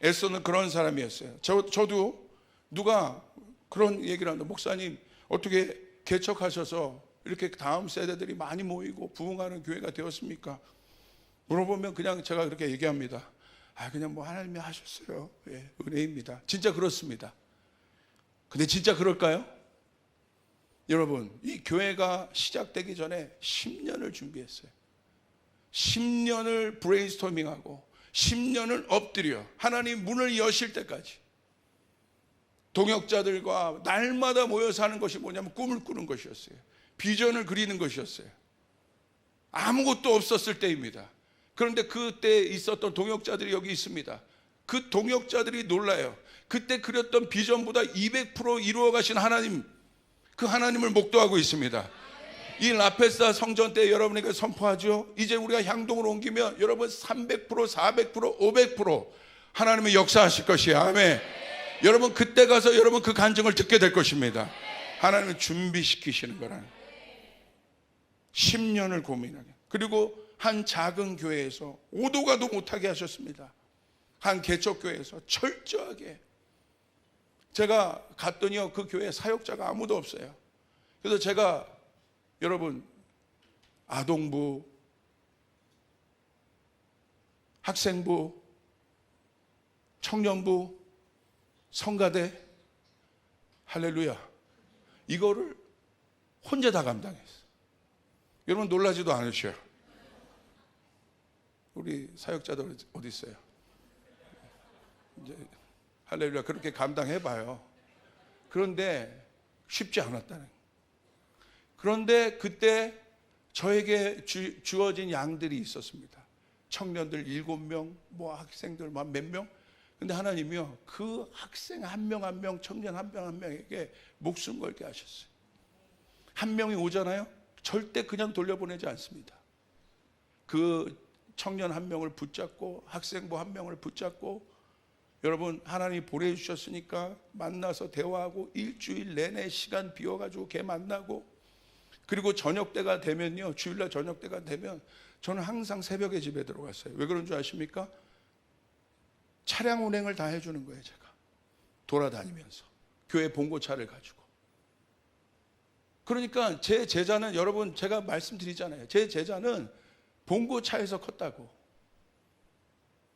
에스더는 그런 사람이었어요. 저도 누가 그런 얘기를 한다. 목사님 어떻게 개척하셔서 이렇게 다음 세대들이 많이 모이고 부흥하는 교회가 되었습니까? 물어보면 그냥 제가 그렇게 얘기합니다. 그냥 뭐 하나님이 하셨어요. 예, 은혜입니다. 진짜 그렇습니다. 근데 진짜 그럴까요? 여러분, 이 교회가 시작되기 전에 10년을 준비했어요. 10년을 브레인스토밍하고 10년을 엎드려 하나님 문을 여실 때까지 동역자들과 날마다 모여서 하는 것이 뭐냐면 꿈을 꾸는 것이었어요. 비전을 그리는 것이었어요. 아무것도 없었을 때입니다. 그런데 그때 있었던 동역자들이 여기 있습니다. 그 동역자들이 놀라요. 그때 그렸던 비전보다 200% 이루어 가신 하나님, 그 하나님을 목도하고 있습니다. 이 라페사 성전 때 여러분에게 선포하죠. 이제 우리가 향동으로 옮기면 여러분 300%, 400%, 500% 하나님의 역사하실 것이에요. 아멘. 여러분 그때 가서 여러분 그 간증을 듣게 될 것입니다. 하나님은 준비시키시는 거라는 10년을 고민하게. 그리고 한 작은 교회에서 오도 가도 못하게 하셨습니다. 한 개척교회에서 철저하게. 제가 갔더니요, 그 교회에 사역자가 아무도 없어요. 그래서 제가 여러분 아동부, 학생부, 청년부, 성가대, 할렐루야, 이거를 혼자 다 감당했어요. 여러분 놀라지도 않으셔요. 우리 사역자들 어디 있어요? 이제 할렐루야, 그렇게 감당해봐요. 그런데 쉽지 않았다는 거예요. 그런데 그때 저에게 주어진 양들이 있었습니다. 청년들 7명, 뭐 학생들 몇 명. 근데 하나님이요, 그 학생 한 명 한 명, 청년 한 명 한 명에게 목숨 걸게 하셨어요. 한 명이 오잖아요, 절대 그냥 돌려보내지 않습니다. 그 청년 한 명을 붙잡고 학생부 한 명을 붙잡고, 여러분 하나님이 보내주셨으니까 만나서 대화하고 일주일 내내 시간 비워가지고 걔 만나고, 그리고 저녁 때가 되면요, 주일날 저녁 때가 되면 저는 항상 새벽에 집에 들어갔어요. 왜 그런 줄 아십니까? 차량 운행을 다 해주는 거예요. 제가 돌아다니면서 교회 봉고차를 가지고. 그러니까 제 제자는, 여러분 제가 말씀드리잖아요, 제 제자는 봉고차에서 컸다고.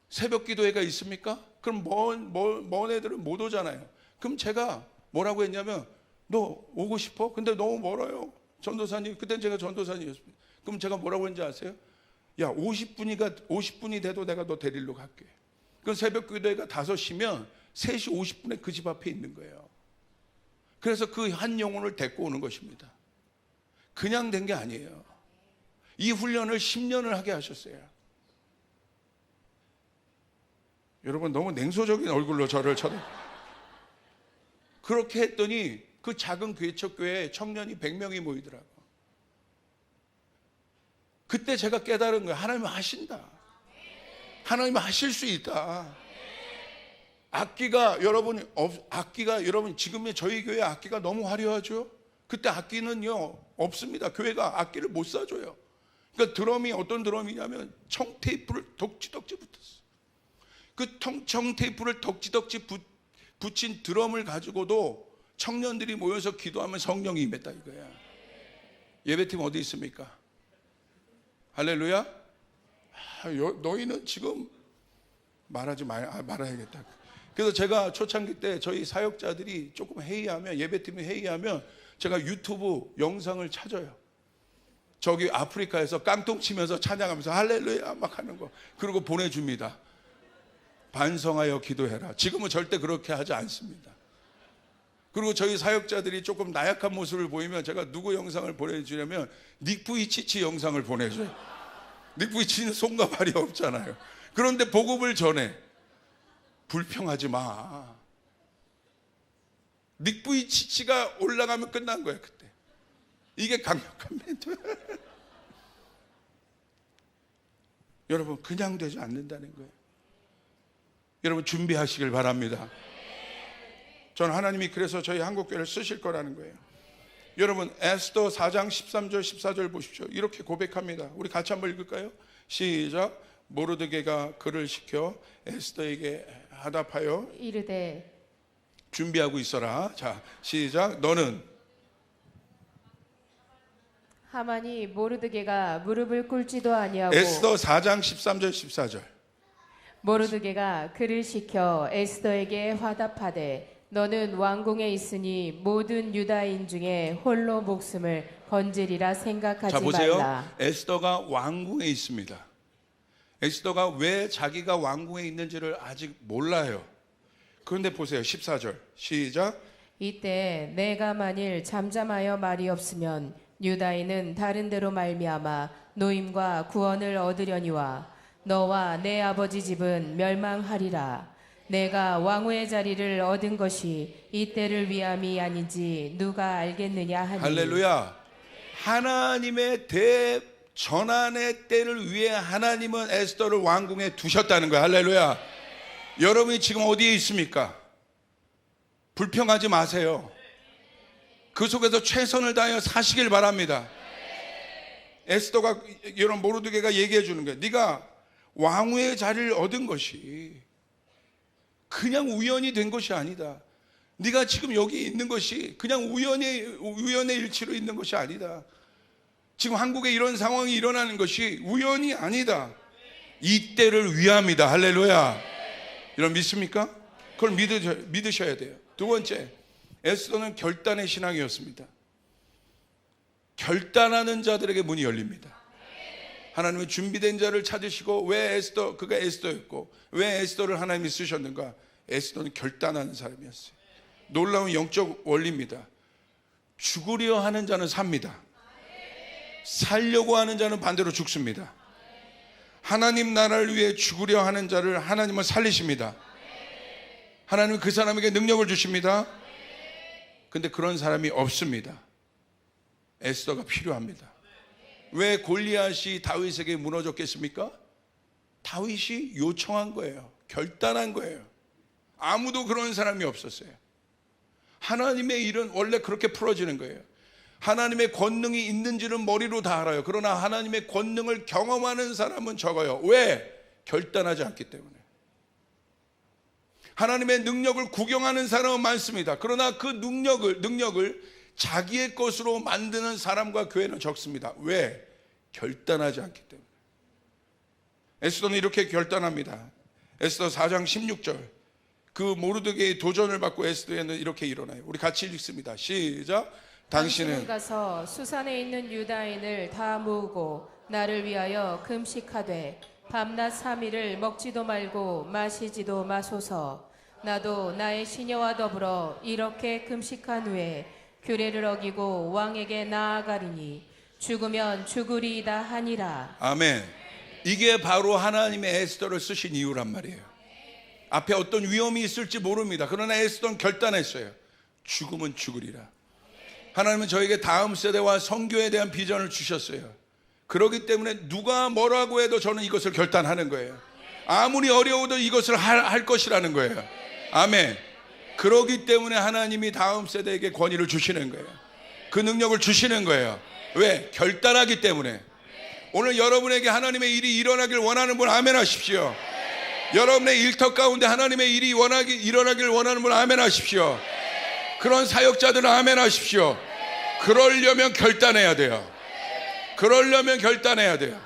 새벽 기도회가 있습니까? 그럼 먼 애들은 못 오잖아요. 그럼 제가 뭐라고 했냐면, 너 오고 싶어? 근데 너무 멀어요, 전도사님. 그때는 제가 전도사님이었습니다. 그럼 제가 뭐라고 했는지 아세요? 야, 50분이 돼도 내가 너 데리러 갈게. 그 새벽 기도회가 5시면 3시 50분에 그 집 앞에 있는 거예요. 그래서 그 한 영혼을 데리고 오는 것입니다. 그냥 된 게 아니에요. 이 훈련을 10년을 하게 하셨어요. 여러분 너무 냉소적인 얼굴로 저를 그렇게 했더니 그 작은 개척교회에 청년이 100명이 모이더라고. 그때 제가 깨달은 거예요. 하나님은 하신다. 하나님은 하실 수 있다. 악기가 여러분 지금의 저희 교회 악기가 너무 화려하죠. 그때 악기는요 없습니다. 교회가 악기를 못 사줘요. 그러니까 드럼이 어떤 드럼이냐면 청테이프를 덕지덕지 붙었어. 그 청테이프를 덕지덕지 붙인 드럼을 가지고도 청년들이 모여서 기도하면 성령이 임했다 이거야. 예배팀 어디 있습니까? 할렐루야. 너희는 지금 말아야겠다. 그래서 제가 초창기 때 저희 사역자들이 조금 회의하면, 예배팀이 회의하면 제가 유튜브 영상을 찾아요. 저기 아프리카에서 깡통 치면서 찬양하면서 할렐루야 막 하는 거, 그리고 보내줍니다. 반성하여 기도해라. 지금은 절대 그렇게 하지 않습니다. 그리고 저희 사역자들이 조금 나약한 모습을 보이면 제가 누구 영상을 보내주냐면 닉 부이치치 영상을 보내줘요. 닉 부이치치는 손과 발이 없잖아요. 그런데 복음을 전해. 불평하지 마. 닉 부이치치가 올라가면 끝난 거야 그때. 이게 강력한 멘토야. 여러분 그냥 되지 않는다는 거예요. 여러분 준비하시길 바랍니다. 저는 하나님이 그래서 저희 한국교회를 쓰실 거라는 거예요. 여러분 에스더 4장 13절 14절 보십시오. 이렇게 고백합니다. 우리 같이 한번 읽을까요? 시작. 모르드게가 그를 시켜 에스더에게 하답하여 이르되, 준비하고 있어라. 자 시작. 너는 하만이 모르드게가 무릎을 꿇지도 아니하고 에스더 4장 13절 14절. 모르드게가 그를 시켜 에스더에게 화답하되 너는 왕궁에 있으니 모든 유다인 중에 홀로 목숨을 건지리라 생각하지 자 보세요. 말라. 에스더가 왕궁에 있습니다. 에스더가 왜 자기가 왕궁에 있는지를 아직 몰라요. 그런데 보세요. 14절 시작. 이때 내가 만일 잠잠하여 말이 없으면 유다인은 다른 데로 말미암아 노임과 구원을 얻으려니와 너와 내 아버지 집은 멸망하리라. 내가 왕후의 자리를 얻은 것이 이때를 위함이 아닌지 누가 알겠느냐 하니. 할렐루야. 하나님의 대전환의 때를 위해 하나님은 에스더를 왕궁에 두셨다는 거야. 할렐루야. 여러분이 지금 어디에 있습니까? 불평하지 마세요. 그 속에서 최선을 다하여 사시길 바랍니다. 에스더가 이런 모르드게가 얘기해 주는 거예요. 네가 왕후의 자리를 얻은 것이 그냥 우연이 된 것이 아니다. 네가 지금 여기 있는 것이 그냥 우연의 일치로 있는 것이 아니다. 지금 한국에 이런 상황이 일어나는 것이 우연이 아니다. 이때를 위함이다. 할렐루야. 여러분 믿습니까? 그걸 믿으셔야 돼요. 두 번째, 에스더는 결단의 신앙이었습니다. 결단하는 자들에게 문이 열립니다. 하나님은 준비된 자를 찾으시고 그가 에스더였고 왜 에스더를 하나님이 쓰셨는가? 에스더는 결단하는 사람이었어요. 놀라운 영적 원리입니다. 죽으려 하는 자는 삽니다. 살려고 하는 자는 반대로 죽습니다. 하나님 나라를 위해 죽으려 하는 자를 하나님은 살리십니다. 하나님은 그 사람에게 능력을 주십니다. 근데 그런 사람이 없습니다. 에스더가 필요합니다. 왜 골리앗이 다윗에게 무너졌겠습니까? 다윗이 요청한 거예요. 결단한 거예요. 아무도 그런 사람이 없었어요. 하나님의 일은 원래 그렇게 풀어지는 거예요. 하나님의 권능이 있는지는 머리로 다 알아요. 그러나 하나님의 권능을 경험하는 사람은 적어요. 왜? 결단하지 않기 때문에. 하나님의 능력을 구경하는 사람은 많습니다. 그러나 그 능력을 자기의 것으로 만드는 사람과 교회는 적습니다. 왜? 결단하지 않기 때문에. 에스더는 이렇게 결단합니다. 에스더 4장 16절. 그 모르드게의 도전을 받고 에스더에는 이렇게 일어나요. 우리 같이 읽습니다. 시작. 당신은 가서 수산에 있는 유다인을 다 모으고 나를 위하여 금식하되 밤낮 3일을 먹지도 말고 마시지도 마소서. 나도 나의 시녀와 더불어 이렇게 금식한 후에 규례를 어기고 왕에게 나아가리니 죽으면 죽으리이다 하니라. 아멘. 이게 바로 하나님의 에스더를 쓰신 이유란 말이에요. 앞에 어떤 위험이 있을지 모릅니다. 그러나 에스더는 결단했어요. 죽으면 죽으리라. 하나님은 저에게 다음 세대와 선교에 대한 비전을 주셨어요. 그렇기 때문에 누가 뭐라고 해도 저는 이것을 결단하는 거예요. 아무리 어려워도 이것을 할 것이라는 거예요. 아멘. 그렇기 때문에 하나님이 다음 세대에게 권위를 주시는 거예요. 그 능력을 주시는 거예요. 왜? 결단하기 때문에. 오늘 여러분에게 하나님의 일이 일어나길 원하는 분 아멘 하십시오. 여러분의 일터 가운데 하나님의 일이 일어나길 원하는 분 아멘 하십시오. 그런 사역자들은 아멘 하십시오. 그러려면 결단해야 돼요. 그러려면 결단해야 돼요.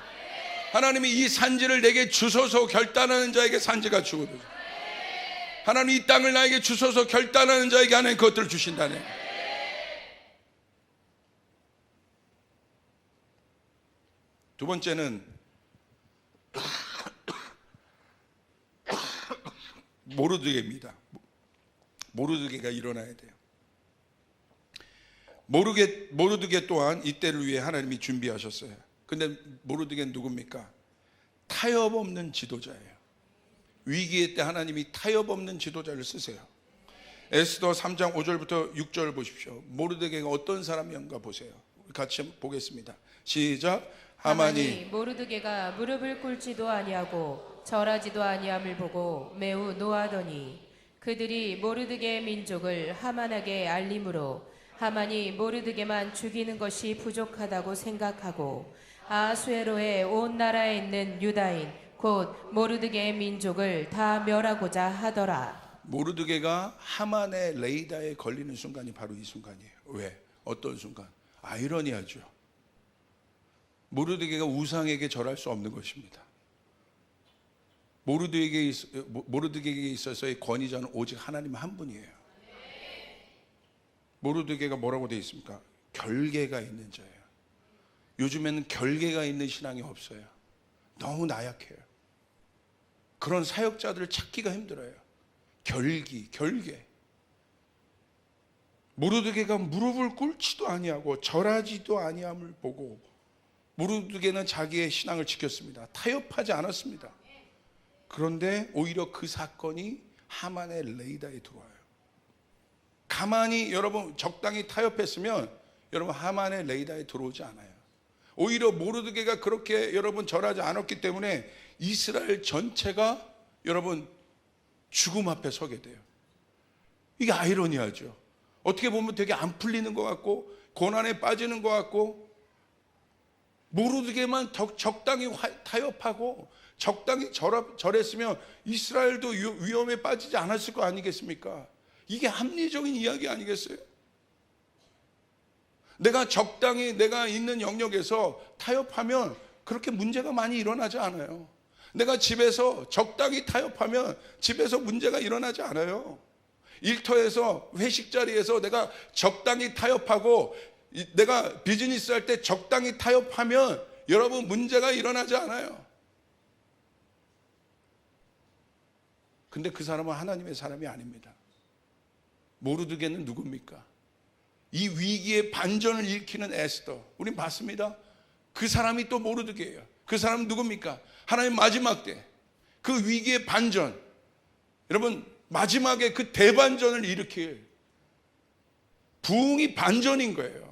하나님이 이 산지를 내게 주소서 결단하는 자에게 산지가 주거든요. 하나님 이 땅을 나에게 주소서 결단하는 자에게 하나님 그것들을 주신다네. 두 번째는 모르드게입니다. 모르드게가 일어나야 돼요. 모르드게 또한 이때를 위해 하나님이 준비하셨어요. 근데 모르드게는 누굽니까? 타협 없는 지도자예요. 위기의 때 하나님이 타협 없는 지도자를 쓰세요. 에스더 3장 5절부터 6절 보십시오. 모르드게가 어떤 사람이었는가 보세요. 같이 보겠습니다. 시작. 하만이 모르드게가 무릎을 꿇지도 아니하고 절하지도 아니함을 보고 매우 노하더니 그들이 모르드게의 민족을 하만에게 알림으로 하만이 모르드게만 죽이는 것이 부족하다고 생각하고 아수에로의 온 나라에 있는 유다인 곧 모르드게의 민족을 다 멸하고자 하더라. 모르드게가 하만의 레이더에 걸리는 순간이 바로 이 순간이에요. 왜? 어떤 순간? 아이러니하죠. 모르드게가 우상에게 절할 수 없는 것입니다. 모르드게에게 있어서의 권위자는 오직 하나님 한 분이에요. 모르드게가 뭐라고 되어 있습니까? 결계가 있는 자예요. 요즘에는 결계가 있는 신앙이 없어요. 너무 나약해요. 그런 사역자들을 찾기가 힘들어요. 결계. 모르드게가 무릎을 꿇지도 아니하고 절하지도 아니함을 보고 모르드게는 자기의 신앙을 지켰습니다. 타협하지 않았습니다. 그런데 오히려 그 사건이 하만의 레이다에 들어와요. 가만히 여러분 적당히 타협했으면 여러분 하만의 레이다에 들어오지 않아요. 오히려 모르드게가 그렇게 여러분 절하지 않았기 때문에 이스라엘 전체가 여러분 죽음 앞에 서게 돼요. 이게 아이러니하죠. 어떻게 보면 되게 안 풀리는 것 같고 고난에 빠지는 것 같고 모르드게만 적당히 타협하고 적당히 절했으면 이스라엘도 위험에 빠지지 않았을 거 아니겠습니까? 이게 합리적인 이야기 아니겠어요? 내가 적당히 내가 있는 영역에서 타협하면 그렇게 문제가 많이 일어나지 않아요. 내가 집에서 적당히 타협하면 집에서 문제가 일어나지 않아요. 일터에서 회식 자리에서 내가 적당히 타협하고 내가 비즈니스 할 때 적당히 타협하면 여러분 문제가 일어나지 않아요. 근데 그 사람은 하나님의 사람이 아닙니다. 모르드게는 누굽니까? 이 위기의 반전을 일으키는 에스더, 우린 봤습니다. 그 사람이 또 모르드게예요. 그 사람은 누굽니까? 하나님 마지막 때 그 위기의 반전, 여러분 마지막에 그 대반전을 일으킬 부흥이 반전인 거예요.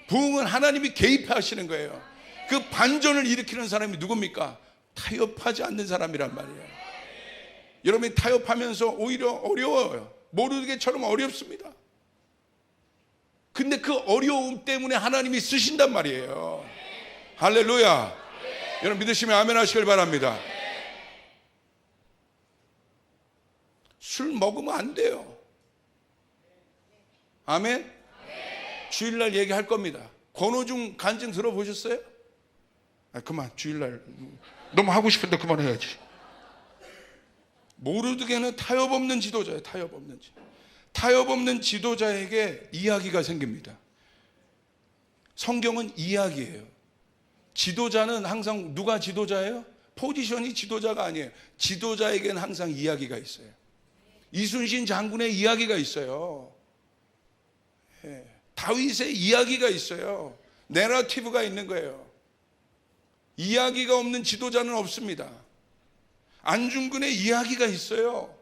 부흥은 하나님이 개입하시는 거예요. 그 반전을 일으키는 사람이 누굽니까? 타협하지 않는 사람이란 말이에요. 여러분이 타협하면서 오히려 어려워요. 모르드게처럼 어렵습니다. 근데 그 어려움 때문에 하나님이 쓰신단 말이에요. 할렐루야. 여러분 믿으시면 아멘 하시길 바랍니다. 술 먹으면 안 돼요. 아멘. 주일날 얘기할 겁니다. 권오중 간증 들어보셨어요? 그만, 주일날 너무 하고 싶은데 그만해야지. 모르드게는 타협 없는 지도자예요. 타협 없는 지도자에게 이야기가 생깁니다. 성경은 이야기예요. 지도자는 항상 누가 지도자예요? 포지션이 지도자가 아니에요. 지도자에게는 항상 이야기가 있어요. 이순신 장군의 이야기가 있어요. 다윗의 이야기가 있어요. 내러티브가 있는 거예요. 이야기가 없는 지도자는 없습니다. 안중근의 이야기가 있어요.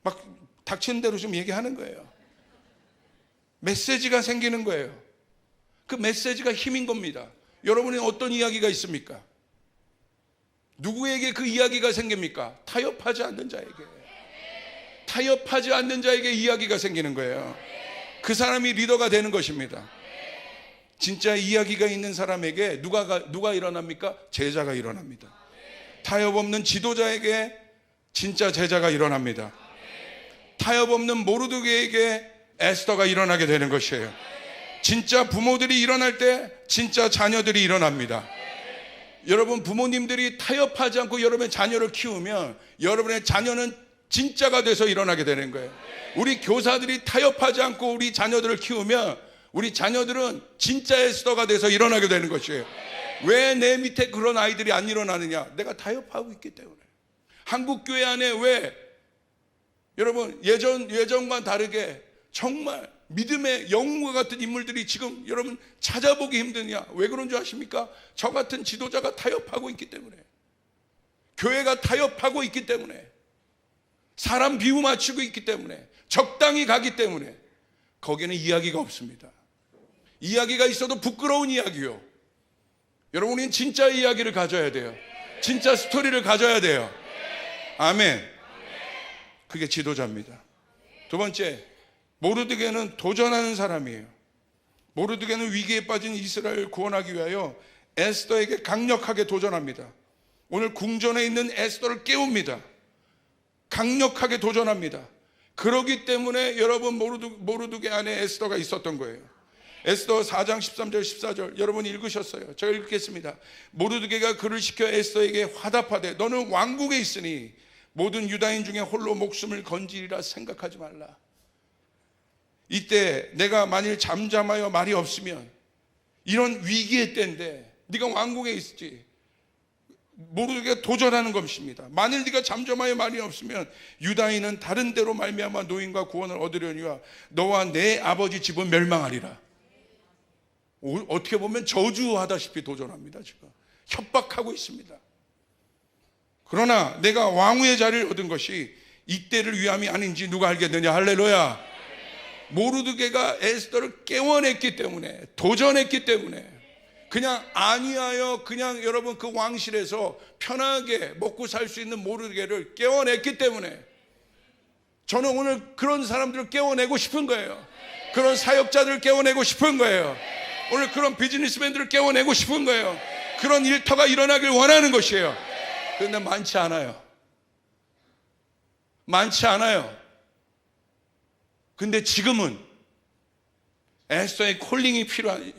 막 닥치는 대로 좀 얘기하는 거예요. 메시지가 생기는 거예요. 그 메시지가 힘인 겁니다. 여러분이 어떤 이야기가 있습니까? 누구에게 그 이야기가 생깁니까? 타협하지 않는 자에게 이야기가 생기는 거예요. 그 사람이 리더가 되는 것입니다. 진짜 이야기가 있는 사람에게 누가 일어납니까? 제자가 일어납니다. 타협 없는 지도자에게 진짜 제자가 일어납니다. 타협 없는 모르드게에게 에스더가 일어나게 되는 것이에요. 진짜 부모들이 일어날 때 진짜 자녀들이 일어납니다. 여러분 부모님들이 타협하지 않고 여러분의 자녀를 키우면 여러분의 자녀는 진짜가 돼서 일어나게 되는 거예요. 우리 교사들이 타협하지 않고 우리 자녀들을 키우면 우리 자녀들은 진짜 에스더가 돼서 일어나게 되는 것이에요. 왜 내 밑에 그런 아이들이 안 일어나느냐? 내가 타협하고 있기 때문에. 한국 교회 안에 왜 여러분 예전과 다르게 정말 믿음의 영웅과 같은 인물들이 지금 여러분 찾아보기 힘드냐? 왜 그런 줄 아십니까? 저 같은 지도자가 타협하고 있기 때문에, 교회가 타협하고 있기 때문에, 사람 비유 맞추고 있기 때문에, 적당히 가기 때문에 거기에는 이야기가 없습니다. 이야기가 있어도 부끄러운 이야기요. 여러분 우리는 진짜 이야기를 가져야 돼요. 진짜 스토리를 가져야 돼요. 아멘. 그게 지도자입니다. 두 번째, 모르드게는 도전하는 사람이에요. 모르드게는 위기에 빠진 이스라엘을 구원하기 위하여 에스더에게 강력하게 도전합니다. 오늘 궁전에 있는 에스더를 깨웁니다. 강력하게 도전합니다. 그러기 때문에 여러분 모르드게 안에 에스더가 있었던 거예요. 에스더 4장 13절 14절 여러분이 읽으셨어요. 제가 읽겠습니다. 모르드게가 그를 시켜 에스더에게 화답하되 너는 왕국에 있으니 모든 유다인 중에 홀로 목숨을 건지리라 생각하지 말라. 이때 내가 만일 잠잠하여 말이 없으면, 이런 위기의 때인데 네가 왕국에 있지, 모르드게가 도전하는 것입니다. 만일 네가 잠잠하여 말이 없으면 유다인은 다른 데로 말미암아 노임과 구원을 얻으려니와 너와 내 아버지 집은 멸망하리라. 어떻게 보면 저주하다시피 도전합니다. 지금 협박하고 있습니다. 그러나 내가 왕후의 자리를 얻은 것이 이때를 위함이 아닌지 누가 알겠느냐. 할렐루야. 모르드게가 에스더를 깨워냈기 때문에, 도전했기 때문에, 그냥 안위하여 그냥 여러분 그 왕실에서 편하게 먹고 살 수 있는 모르드게를 깨워냈기 때문에, 저는 오늘 그런 사람들을 깨워내고 싶은 거예요. 그런 사역자들을 깨워내고 싶은 거예요. 오늘 그런 비즈니스맨들을 깨워내고 싶은 거예요. 그런 일터가 일어나길 원하는 것이에요. 그런데 많지 않아요. 많지 않아요. 근데 지금은 에스더의 콜링이 필요한,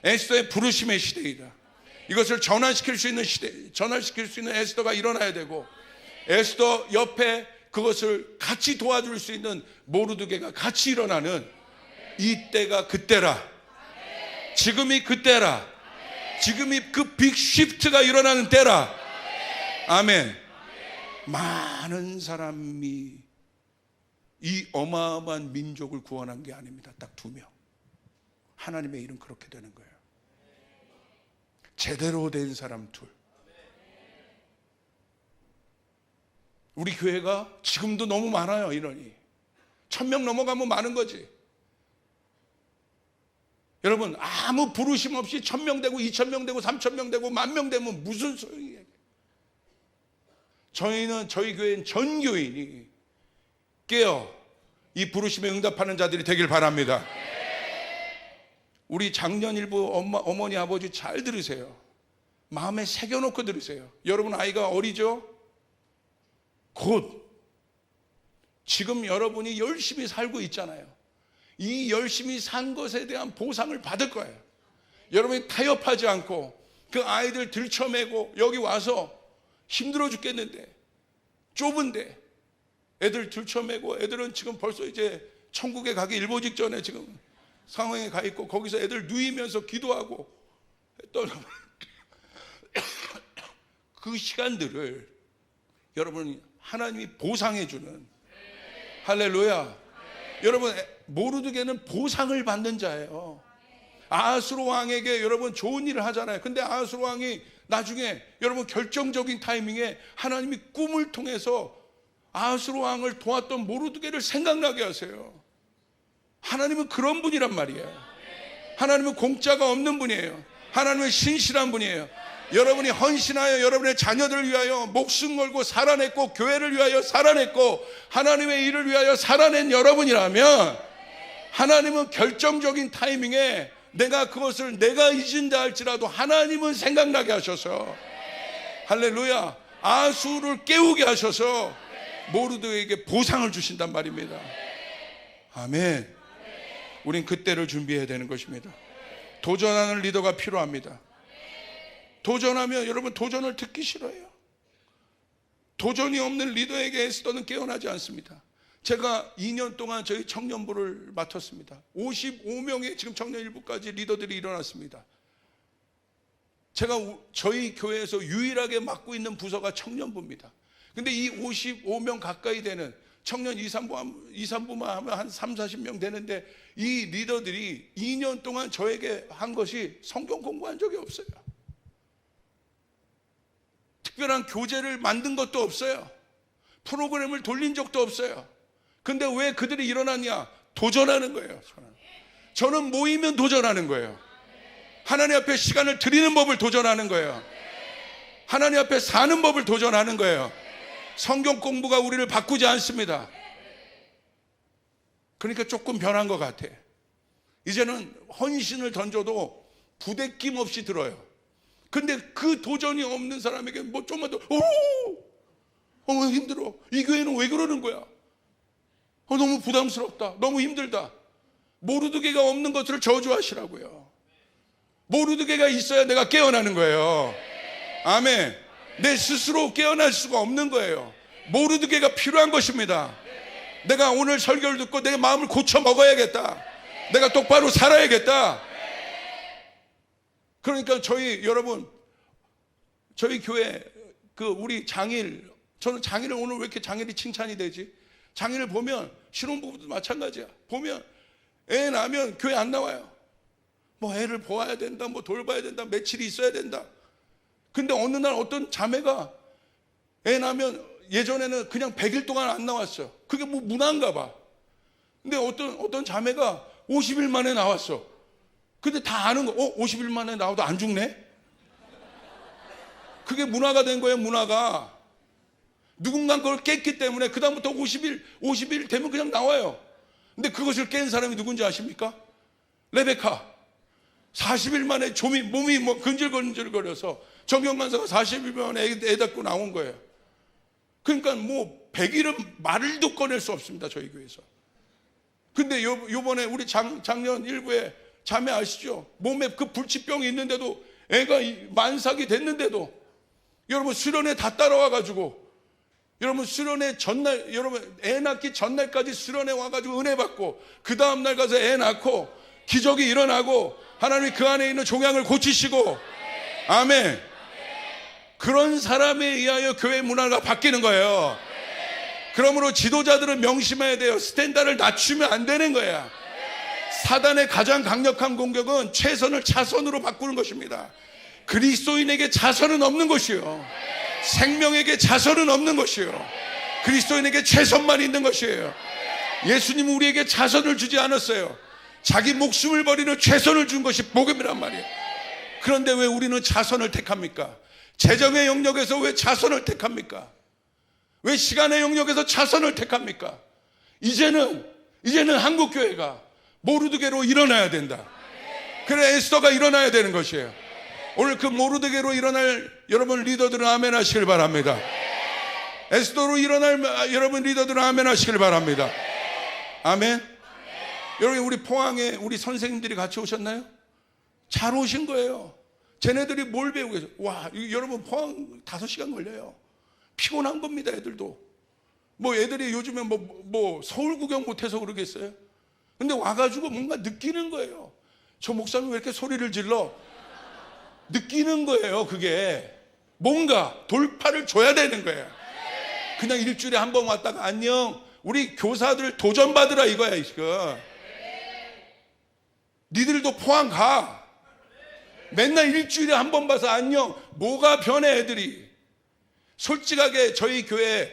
에스더의 부르심의 시대이다. 이것을 전환시킬 수 있는 시대, 전환시킬 수 있는 에스더가 일어나야 되고, 에스더 옆에 그것을 같이 도와줄 수 있는 모르드게가 같이 일어나는 이 때가 그때라. 지금이 그때라. 지금이 그 빅 시프트가 일어나는 때라. 아멘. 많은 사람이 이 어마어마한 민족을 구원한 게 아닙니다. 딱 2명. 하나님의 일은 그렇게 되는 거예요. 제대로 된 사람 2. 우리 교회가 지금도 너무 많아요. 인원이 1000명 넘어가면 많은 거지. 여러분, 아무 부르심 없이 1000명 되고 2000명 되고 3000명 되고 10,000명 되면 무슨 소용이에요. 저희 교회는 전 교인이 깨어 이 부르심에 응답하는 자들이 되길 바랍니다. 우리 작년 일부 어머니 아버지 잘 들으세요. 마음에 새겨놓고 들으세요. 여러분 아이가 어리죠? 곧 지금 여러분이 열심히 살고 있잖아요. 이 열심히 산 것에 대한 보상을 받을 거예요. 여러분이 타협하지 않고 그 아이들 들쳐매고 여기 와서 힘들어 죽겠는데, 좁은데 애들 들쳐매고, 애들은 지금 벌써 이제 천국에 가기 일보 직전에 지금 상황에 가 있고, 거기서 애들 누이면서 기도하고 했던 그 시간들을 여러분 하나님이 보상해 주는, 할렐루야. 여러분 모르드게는 보상을 받는 자예요. 아하스로 왕에게 여러분 좋은 일을 하잖아요. 근데 아하스로 왕이 나중에 여러분 결정적인 타이밍에 하나님이 꿈을 통해서 아하스로 왕을 도왔던 모르드게를 생각나게 하세요. 하나님은 그런 분이란 말이에요. 하나님은 공짜가 없는 분이에요. 하나님은 신실한 분이에요. 여러분이 헌신하여 여러분의 자녀들을 위하여 목숨 걸고 살아냈고, 교회를 위하여 살아냈고, 하나님의 일을 위하여 살아낸 여러분이라면, 하나님은 결정적인 타이밍에 내가 그것을 내가 잊은다 할지라도 하나님은 생각나게 하셔서, 할렐루야, 아수를 깨우게 하셔서 모르드에게 보상을 주신단 말입니다. 아멘. 우린 그때를 준비해야 되는 것입니다. 도전하는 리더가 필요합니다. 도전하면 여러분 도전을 듣기 싫어해요. 도전이 없는 리더에게 에스더는 깨어나지 않습니다. 제가 2년 동안 저희 청년부를 맡았습니다. 55명의 지금 청년 일부까지 리더들이 일어났습니다. 제가 저희 교회에서 유일하게 맡고 있는 부서가 청년부입니다. 근데 이 55명 가까이 되는 청년 2, 3부만 하면 한 3, 40명 되는데, 이 리더들이 2년 동안 저에게 한 것이 성경 공부한 적이 없어요. 특별한 교재를 만든 것도 없어요. 프로그램을 돌린 적도 없어요. 근데 왜 그들이 일어났냐? 도전하는 거예요. 저는 모이면 도전하는 거예요. 하나님 앞에 시간을 드리는 법을 도전하는 거예요. 하나님 앞에 사는 법을 도전하는 거예요. 성경 공부가 우리를 바꾸지 않습니다. 그러니까 조금 변한 것 같아. 이제는 헌신을 던져도 부대낌 없이 들어요. 근데 그 도전이 없는 사람에게 뭐 좀만 더 힘들어. 이 교회는 왜 그러는 거야? 너무 부담스럽다. 너무 힘들다. 모르드게가 없는 것을 저주하시라고요. 모르드게가 있어야 내가 깨어나는 거예요. 아멘. 내 스스로 깨어날 수가 없는 거예요. 모르드게가 필요한 것입니다. 내가 오늘 설교를 듣고 내 마음을 고쳐 먹어야겠다. 내가 똑바로 살아야겠다. 그러니까 여러분, 저희 교회 우리 장일, 저는 장일을 오늘 왜 이렇게 장일이 칭찬이 되지? 장일을 보면 신혼부부도 마찬가지야. 보면 애 낳으면 교회 안 나와요. 뭐 애를 보아야 된다, 뭐 돌봐야 된다, 며칠이 있어야 된다. 근데 어느 날 어떤 자매가 애 낳으면 예전에는 그냥 100일 동안 안 나왔어. 그게 뭐 문화인가 봐. 근데 어떤 자매가 50일 만에 나왔어. 근데 다 아는 거, 50일 만에 나와도 안 죽네? 그게 문화가 된 거예요, 문화가. 누군가 그걸 깼기 때문에 그다음부터 50일 되면 그냥 나와요. 근데 그것을 깬 사람이 누군지 아십니까? 레베카. 40일 만에 몸이 뭐 근질근질거려서 정경간사가 40일 만에 애 낳고 나온 거예요. 그러니까 뭐 100일은 말도 꺼낼 수 없습니다, 저희 교회에서. 근데 요번에 우리 작년 일부에 자매 아시죠? 몸에 그 불치병이 있는데도 애가 만삭이 됐는데도 여러분 수련회 다 따라와가지고 여러분 수련회 전날, 여러분 애 낳기 전날까지 수련회 와가지고 은혜 받고 그 다음날 가서 애 낳고 기적이 일어나고 하나님이 그 안에 있는 종양을 고치시고, 아멘. 그런 사람에 의하여 교회 문화가 바뀌는 거예요. 그러므로 지도자들은 명심해야 돼요. 스탠다드를 낮추면 안 되는 거야. 사단의 가장 강력한 공격은 최선을 자선으로 바꾸는 것입니다. 그리스도인에게 자선은 없는 것이요, 생명에게 자선은 없는 것이요, 그리스도인에게 최선만 있는 것이에요. 예수님은 우리에게 자선을 주지 않았어요. 자기 목숨을 버리는 최선을 준 것이 복음이란 말이에요. 그런데 왜 우리는 자선을 택합니까? 재정의 영역에서 왜 자선을 택합니까? 왜 시간의 영역에서 자선을 택합니까? 이제는 한국교회가 모르드게로 일어나야 된다. 그래, 에스더가 일어나야 되는 것이에요. 오늘 그 모르드게로 일어날 여러분 리더들은 아멘 하시길 바랍니다. 에스더로 일어날 여러분 리더들은 아멘 하시길 바랍니다. 아멘. 여러분, 우리 포항에 우리 선생님들이 같이 오셨나요? 잘 오신 거예요. 쟤네들이 뭘 배우고 계세요? 와, 여러분 포항 5시간 걸려요. 피곤한 겁니다, 애들도. 뭐 애들이 요즘에 뭐 서울 구경 못해서 그러겠어요? 근데 와가지고 뭔가 느끼는 거예요. 저 목사님 왜 이렇게 소리를 질러? 느끼는 거예요. 그게 뭔가 돌파를 줘야 되는 거예요. 그냥 일주일에 한 번 왔다가 안녕, 우리 교사들 도전받으라 이거야. 이거 니들도 포항 가. 맨날 일주일에 한 번 봐서 안녕. 뭐가 변해 애들이. 솔직하게 저희 교회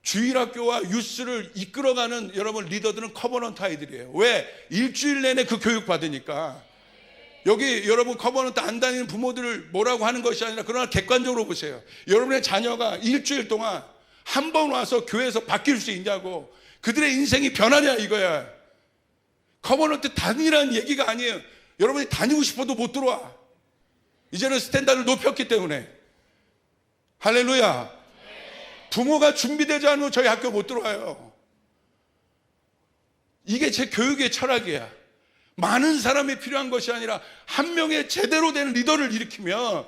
주일학교와 유스를 이끌어가는 여러분 리더들은 커버넌트 아이들이에요. 왜? 일주일 내내 그 교육 받으니까. 여기 여러분 커버넌트 안 다니는 부모들을 뭐라고 하는 것이 아니라, 그러나 객관적으로 보세요. 여러분의 자녀가 일주일 동안 한 번 와서 교회에서 바뀔 수 있냐고, 그들의 인생이 변하냐 이거야. 커버넌트 다니라는 얘기가 아니에요. 여러분이 다니고 싶어도 못 들어와. 이제는 스탠다드를 높였기 때문에. 할렐루야. 부모가 준비되지 않으면 저희 학교 못 들어와요. 이게 제 교육의 철학이야. 많은 사람이 필요한 것이 아니라 한 명의 제대로 된 리더를 일으키면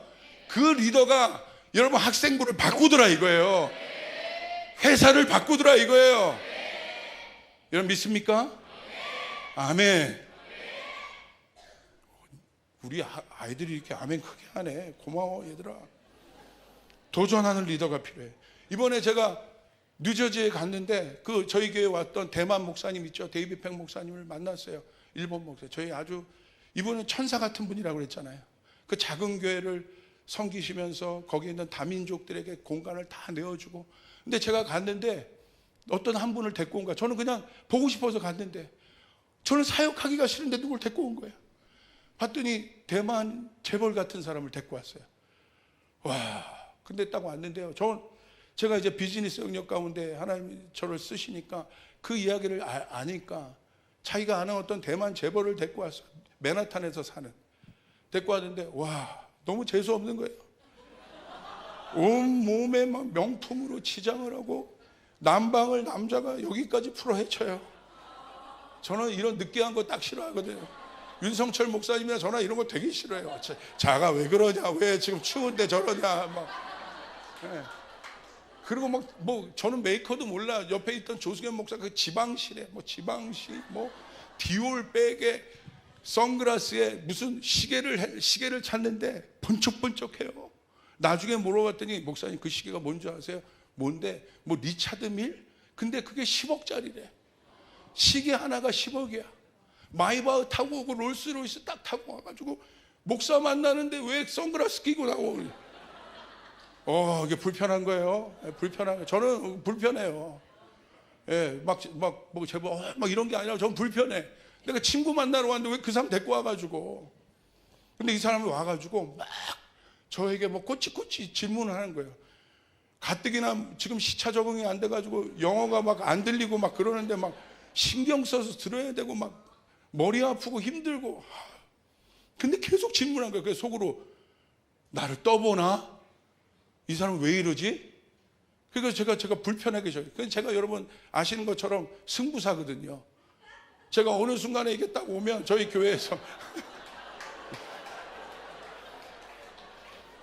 그 리더가 여러분 학생부를 바꾸더라 이거예요. 회사를 바꾸더라 이거예요. 여러분 믿습니까? 아멘. 우리 아이들이 이렇게 아멘 크게 하네. 고마워 얘들아. 도전하는 리더가 필요해. 이번에 제가 뉴저지에 갔는데 그 저희 교회에 왔던 대만 목사님 있죠, 데이비드 팽 목사님을 만났어요. 일본 목사. 저희 아주 이분은 천사 같은 분이라고 그랬잖아요. 그 작은 교회를 섬기시면서 거기 있는 다민족들에게 공간을 다 내어주고. 근데 제가 갔는데 어떤 한 분을 데리고 온 거야. 저는 그냥 보고 싶어서 갔는데, 저는 사역하기가 싫은데 누굴 데리고 온 거야. 봤더니 대만 재벌 같은 사람을 데리고 왔어요. 와, 근데 딱 왔는데요, 제가 이제 비즈니스 영역 가운데 하나님이 저를 쓰시니까 그 이야기를 아니까 자기가 아는 어떤 대만 재벌을 데리고 왔어요. 맨하탄에서 사는. 데리고 왔는데 와, 너무 재수 없는 거예요. 온 몸에 막 명품으로 치장을 하고 난방을 남자가 여기까지 풀어 헤쳐요. 저는 이런 느끼한 거 딱 싫어하거든요. 윤성철 목사님이나 저나 이런 거 되게 싫어해요. 자가 왜 그러냐, 왜 지금 추운데 저러냐 막. 네. 그리고 뭐 저는 메이커도 몰라. 옆에 있던 조승현 목사 그 지방실에 지방실 디올 백에 선글라스에 무슨 시계를 찾는데 번쩍번쩍해요. 나중에 물어봤더니 목사님 그 시계가 뭔지 아세요? 뭔데? 리차드 밀? 근데 그게 10억짜리래. 시계 하나가 10억이야. 마이바흐 타고 오고 롤스로이스 딱 타고 와가지고 목사 만나는데 왜 선글라스 끼고 나오고. 이게 불편한 거예요. 불편한 거. 저는 불편해요. 예, 제발 이런 게 아니라 저는 불편해. 내가 친구 만나러 왔는데 왜 그 사람 데리고 와가지고. 근데 이 사람이 와가지고 막 저에게 꼬치꼬치 질문을 하는 거예요. 가뜩이나 지금 시차 적응이 안 돼가지고 영어가 막 안 들리고 막 그러는데 막 신경 써서 들어야 되고 막 머리 아프고 힘들고. 근데 계속 질문한 거예요. 그래서 속으로 나를 떠보나? 이 사람은 왜 이러지? 그래서 제가 불편하게 제가 여러분 아시는 것처럼 승부사거든요. 제가 어느 순간에 이게 딱 오면 저희 교회에서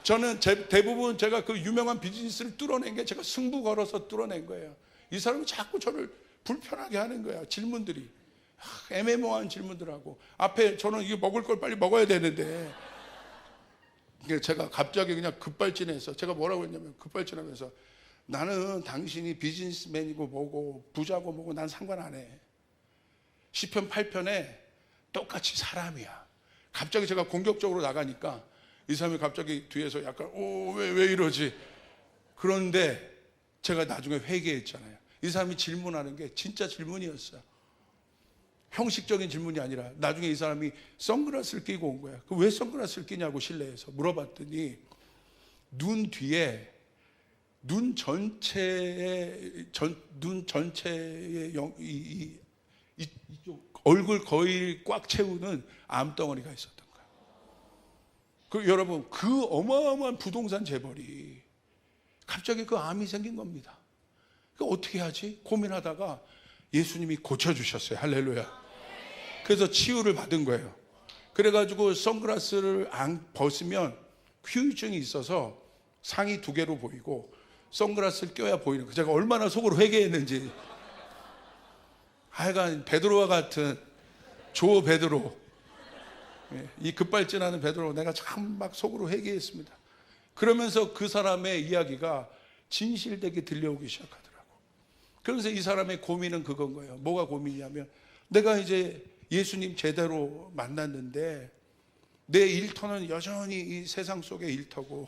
저는 대부분 제가 그 유명한 비즈니스를 뚫어낸 게 제가 승부 걸어서 뚫어낸 거예요. 이 사람이 자꾸 저를 불편하게 하는 거야. 질문들이 애매모호한 질문들하고 앞에 저는 이게 먹을 걸 빨리 먹어야 되는데 제가 갑자기 그냥 급발진해서 제가 뭐라고 했냐면 급발진하면서 나는 당신이 비즈니스맨이고 뭐고 부자고 뭐고 난 상관 안 해. 시편 8편에 똑같이 사람이야. 갑자기 제가 공격적으로 나가니까 이 사람이 갑자기 뒤에서 약간 왜 이러지? 그런데 제가 나중에 회개했잖아요. 이 사람이 질문하는 게 진짜 질문이었어요. 형식적인 질문이 아니라 나중에 이 사람이 선글라스를 끼고 온 거야. 왜 선글라스를 끼냐고 실내에서 물어봤더니 눈 뒤에 눈 전체에 이쪽 얼굴 거의 꽉 채우는 암덩어리가 있었던 거야. 여러분 그 어마어마한 부동산 재벌이 갑자기 그 암이 생긴 겁니다. 어떻게 하지? 고민하다가 예수님이 고쳐주셨어요. 할렐루야. 그래서 치유를 받은 거예요. 그래가지고 선글라스를 안 벗으면 후유증이 있어서 상이 2개로 보이고 선글라스를 껴야 보이는 거예요. 제가 얼마나 속으로 회개했는지. 하여간 베드로와 같은 조 베드로, 이 급발진하는 베드로, 내가 참 막 속으로 회개했습니다. 그러면서 그 사람의 이야기가 진실되게 들려오기 시작하더라고. 그래서 이 사람의 고민은 그건 거예요. 뭐가 고민이냐면 내가 이제 예수님 제대로 만났는데 내 일터는 여전히 이 세상 속의 일터고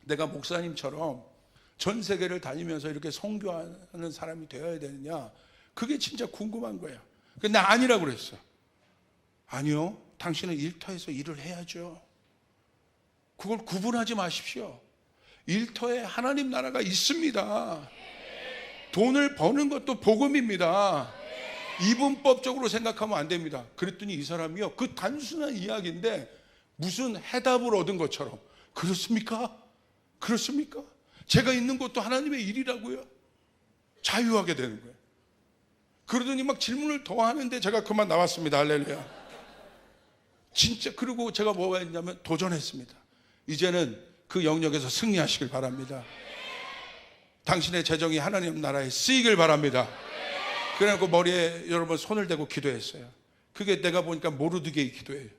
내가 목사님처럼 전 세계를 다니면서 이렇게 선교하는 사람이 되어야 되느냐, 그게 진짜 궁금한 거예요. 근데 나 아니라고 그랬어. 아니요, 당신은 일터에서 일을 해야죠. 그걸 구분하지 마십시오. 일터에 하나님 나라가 있습니다. 돈을 버는 것도 복음입니다. 이분법적으로 생각하면 안 됩니다. 그랬더니 이 사람이요, 그 단순한 이야기인데 무슨 해답을 얻은 것처럼, 그렇습니까? 그렇습니까? 제가 있는 것도 하나님의 일이라고요. 자유하게 되는 거예요. 그러더니 막 질문을 더 하는데 제가 그만 나왔습니다. 할렐루야. 진짜. 그리고 제가 뭐가 했냐면 도전했습니다. 이제는 그 영역에서 승리하시길 바랍니다. 당신의 재정이 하나님 나라에 쓰이길 바랍니다. 그래갖고 머리에 여러분 손을 대고 기도했어요. 그게 내가 보니까 모르드게의 기도예요.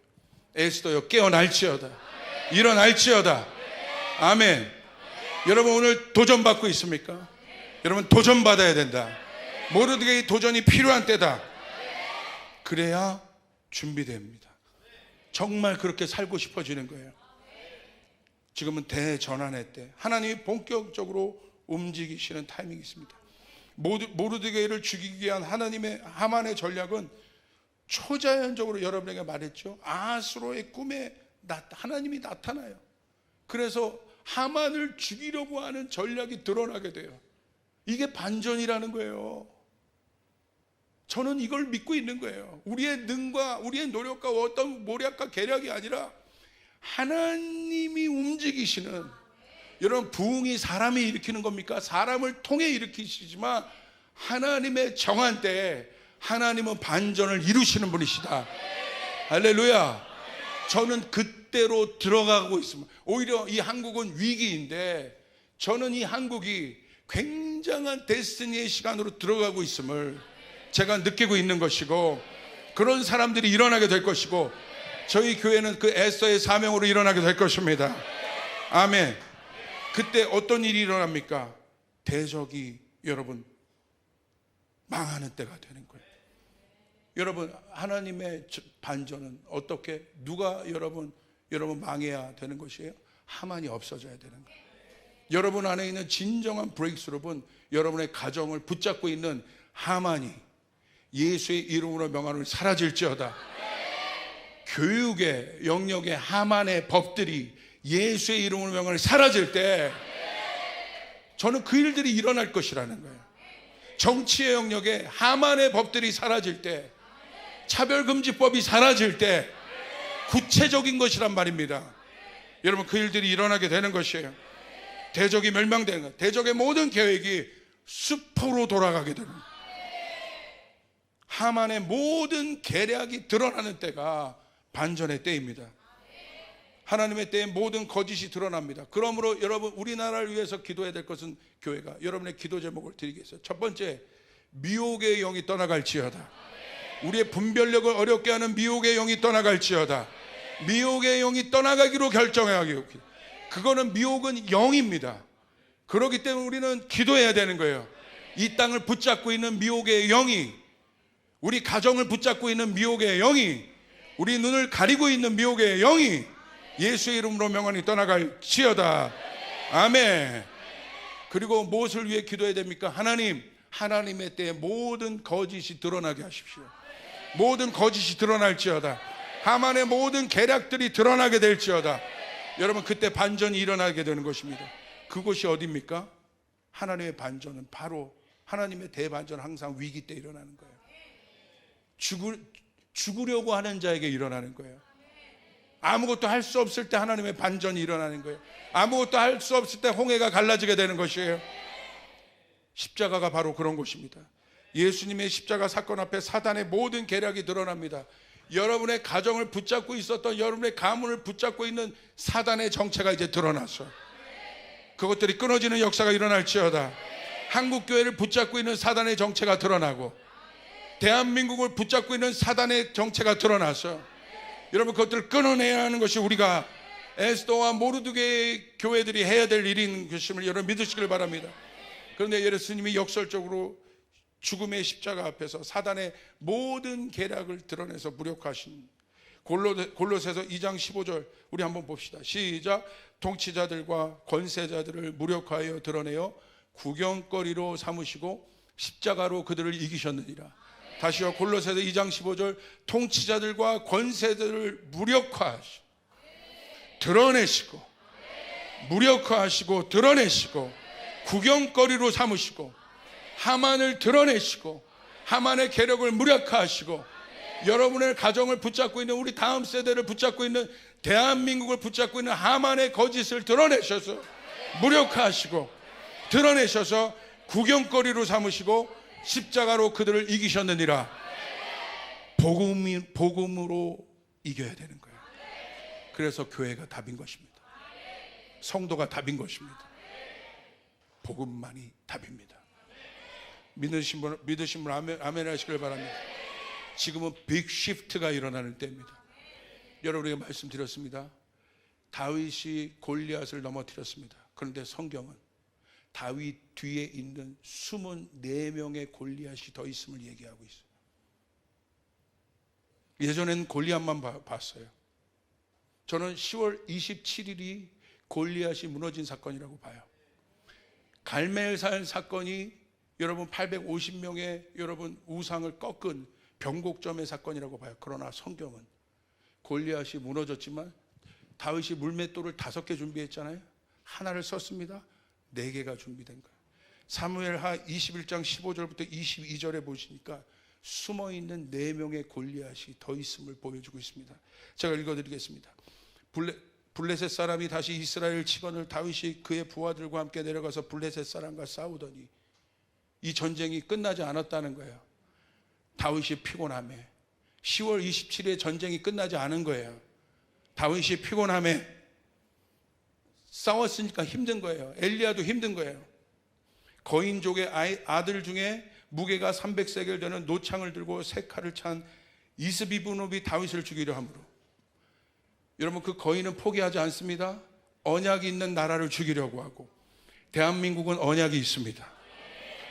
에스더여 깨어날지어다, 일어날지어다. 아멘. 여러분 오늘 도전받고 있습니까? 여러분 도전받아야 된다. 모르드게의 도전이 필요한 때다. 그래야 준비됩니다. 정말 그렇게 살고 싶어지는 거예요. 지금은 대전환의 때, 하나님이 본격적으로 움직이시는 타이밍이 있습니다. 모르드게를 죽이기 위한 하만의 전략은 초자연적으로 여러분에게 말했죠. 아하스로의 꿈에 하나님이 나타나요. 그래서 하만을 죽이려고 하는 전략이 드러나게 돼요. 이게 반전이라는 거예요. 저는 이걸 믿고 있는 거예요. 우리의 능과 우리의 노력과 어떤 모략과 계략이 아니라 하나님이 움직이시는, 여러분 부흥이 사람이 일으키는 겁니까? 사람을 통해 일으키시지만 하나님의 정한 때에 하나님은 반전을 이루시는 분이시다. 할렐루야. 저는 그때로 들어가고 있습니다. 오히려 이 한국은 위기인데 저는 이 한국이 굉장한 데스티니의 시간으로 들어가고 있음을 제가 느끼고 있는 것이고, 그런 사람들이 일어나게 될 것이고, 저희 교회는 그 에스더의 사명으로 일어나게 될 것입니다. 아멘. 그때 어떤 일이 일어납니까? 대적이 여러분 망하는 때가 되는 거예요. 여러분, 하나님의 반전은 어떻게, 누가 여러분 망해야 되는 것이에요? 하만이 없어져야 되는 거예요. 여러분 안에 있는 진정한 브레이크스루는 여러분의 가정을 붙잡고 있는 하만이 예수의 이름으로 명하노니 사라질지어다. 교육의 영역의 하만의 법들이 예수의 이름으로 명하노니 사라질 때 저는 그 일들이 일어날 것이라는 거예요. 정치의 영역에 하만의 법들이 사라질 때, 차별금지법이 사라질 때 구체적인 것이란 말입니다. 여러분, 그 일들이 일어나게 되는 것이에요. 대적이 멸망되는 것, 대적의 모든 계획이 수포로 돌아가게 되는 것, 하만의 모든 계략이 드러나는 때가 반전의 때입니다. 하나님의 때에 모든 거짓이 드러납니다. 그러므로 여러분, 우리나라를 위해서 기도해야 될 것은, 교회가 여러분의 기도 제목을 드리겠어요. 첫 번째, 미혹의 영이 떠나갈지어다. 우리의 분별력을 어렵게 하는 미혹의 영이 떠나갈지어다. 미혹의 영이 떠나가기로 결정하기로. 그거는, 미혹은 영입니다. 그렇기 때문에 우리는 기도해야 되는 거예요. 이 땅을 붙잡고 있는 미혹의 영이, 우리 가정을 붙잡고 있는 미혹의 영이, 우리 눈을 가리고 있는 미혹의 영이 예수의 이름으로 명하니 떠나갈지어다. 아멘. 그리고 무엇을 위해 기도해야 됩니까? 하나님의 때에 모든 거짓이 드러나게 하십시오. 모든 거짓이 드러날지어다. 하만의 모든 계략들이 드러나게 될지어다. 여러분, 그때 반전이 일어나게 되는 것입니다. 그곳이 어디입니까? 하나님의 반전은 바로, 하나님의 대반전은 항상 위기 때 일어나는 거예요. 죽으려고 하는 자에게 일어나는 거예요. 아무것도 할 수 없을 때 하나님의 반전이 일어나는 거예요. 아무것도 할 수 없을 때 홍해가 갈라지게 되는 것이에요. 십자가가 바로 그런 곳입니다. 예수님의 십자가 사건 앞에 사단의 모든 계략이 드러납니다. 여러분의 가정을 붙잡고 있었던, 여러분의 가문을 붙잡고 있는 사단의 정체가 이제 드러났어. 그것들이 끊어지는 역사가 일어날지어다. 한국교회를 붙잡고 있는 사단의 정체가 드러나고, 대한민국을 붙잡고 있는 사단의 정체가 드러났어. 여러분, 그것들을 끊어내야 하는 것이 우리가 에스더와 모르드게의 교회들이 해야 될 일인 것임을 여러분 믿으시길 바랍니다. 그런데 예수님이 역설적으로 죽음의 십자가 앞에서 사단의 모든 계략을 드러내서 무력하신, 골로새서 2장 15절 우리 한번 봅시다. 시작. 통치자들과 권세자들을 무력하여 드러내어 구경거리로 삼으시고 십자가로 그들을 이기셨느니라. 다시요, 골로새서 2장 15절. 통치자들과 권세들을 무력화하시고 드러내시고, 무력화하시고 드러내시고, 구경거리로 삼으시고, 하만을 드러내시고, 하만의 계력을 무력화하시고, 여러분의 가정을 붙잡고 있는, 우리 다음 세대를 붙잡고 있는, 대한민국을 붙잡고 있는 하만의 거짓을 드러내셔서 무력화하시고 드러내셔서 구경거리로 삼으시고 십자가로 그들을 이기셨느니라. 복음으로 이겨야 되는 거예요. 그래서 교회가 답인 것입니다. 성도가 답인 것입니다. 복음만이 답입니다. 믿으신 분 아멘 하시길 바랍니다. 지금은 빅 시프트가 일어나는 때입니다. 여러분에게 말씀드렸습니다. 다윗이 골리앗을 넘어뜨렸습니다. 그런데 성경은 다윗 뒤에 있는 숨은 4명의 골리앗이 더 있음을 얘기하고 있어요. 예전엔 골리앗만 봤어요. 저는 10월 27일이 골리앗이 무너진 사건이라고 봐요. 갈멜살 사건이 여러분 850명의 여러분 우상을 꺾은 변곡점의 사건이라고 봐요. 그러나 성경은 골리앗이 무너졌지만 다윗이 물맷돌을 5개 준비했잖아요. 하나를 썼습니다. 4개가 준비된 거예요. 사무엘하 21장 15절부터 22절에 보시니까 숨어있는 4명의 골리앗이 더 있음을 보여주고 있습니다. 제가 읽어드리겠습니다. 블레셋 사람이 다시 이스라엘 치거늘 다윗이 그의 부하들과 함께 내려가서 블레셋 사람과 싸우더니 이 전쟁이 끝나지 않았다는 거예요. 다윗이 피곤함에 10월 27일에 전쟁이 끝나지 않은 거예요. 다윗이 피곤함에 싸웠으니까 힘든 거예요. 엘리야도 힘든 거예요. 거인족의 아들 중에 무게가 300세겔 되는 노창을 들고 세 칼을 찬 이스비브노비 다윗을 죽이려 함으로, 여러분 그 거인은 포기하지 않습니다. 언약이 있는 나라를 죽이려고 하고, 대한민국은 언약이 있습니다.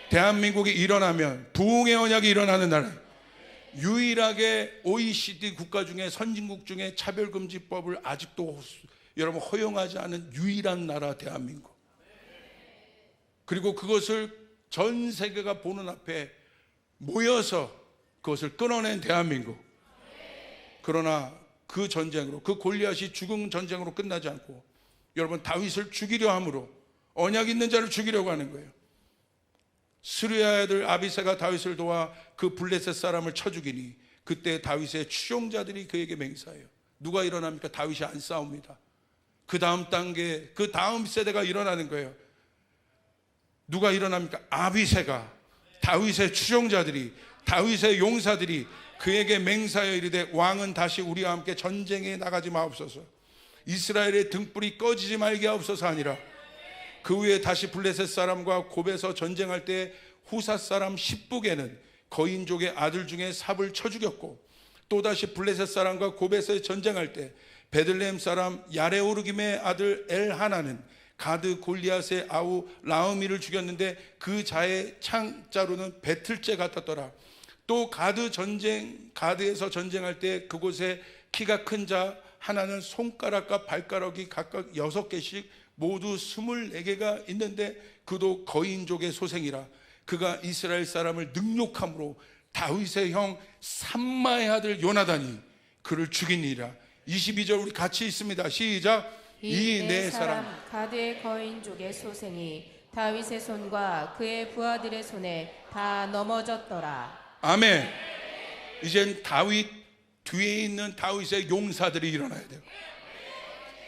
대한민국이 일어나면 부흥의 언약이 일어나는 나라, 유일하게 OECD 국가 중에 선진국 중에 차별금지법을 아직도 여러분 허용하지 않은 유일한 나라 대한민국. 그리고 그것을 전 세계가 보는 앞에 모여서 그것을 끊어낸 대한민국. 그러나 그 전쟁으로, 그 골리앗이 죽은 전쟁으로 끝나지 않고 여러분 다윗을 죽이려 함으로, 언약 있는 자를 죽이려고 하는 거예요. 스루야의 아들 아비새가 다윗을 도와 그 블레셋 사람을 쳐 죽이니 그때 다윗의 추종자들이 그에게 맹세해요. 누가 일어납니까? 다윗이 안 싸웁니다. 그 다음 단계, 그 다음 세대가 일어나는 거예요. 누가 일어납니까? 아비새가, 다윗의 추종자들이, 다윗의 용사들이 그에게 맹세하여 이르되 왕은 다시 우리와 함께 전쟁에 나가지 마옵소서, 이스라엘의 등불이 꺼지지 말게 하옵소서 하니라. 그 후에 다시 블레셋 사람과 곱에서 전쟁할 때 후사 사람 십북에는 거인족의 아들 중에 삽을 쳐 죽였고, 또다시 블레셋 사람과 곱에서 전쟁할 때 베들레헴 사람 야레오르김의 아들 엘하나는 가드 골리앗의 아우 라우미를 죽였는데 그 자의 창자로는 배틀째 같았더라. 또 가드에서 전쟁할 때 그곳에 키가 큰 자 하나는 손가락과 발가락이 각각 6개씩 모두 24개가 있는데 그도 거인족의 소생이라. 그가 이스라엘 사람을 능욕함으로 다윗의 형 삼마의 아들 요나단이 그를 죽이니라. 22절 우리 같이 있습니다. 시작. 이 네 사람 가드의 거인족의 소생이 다윗의 손과 그의 부하들의 손에 다 넘어졌더라. 아멘. 이젠 다윗 뒤에 있는 다윗의 용사들이 일어나야 돼요.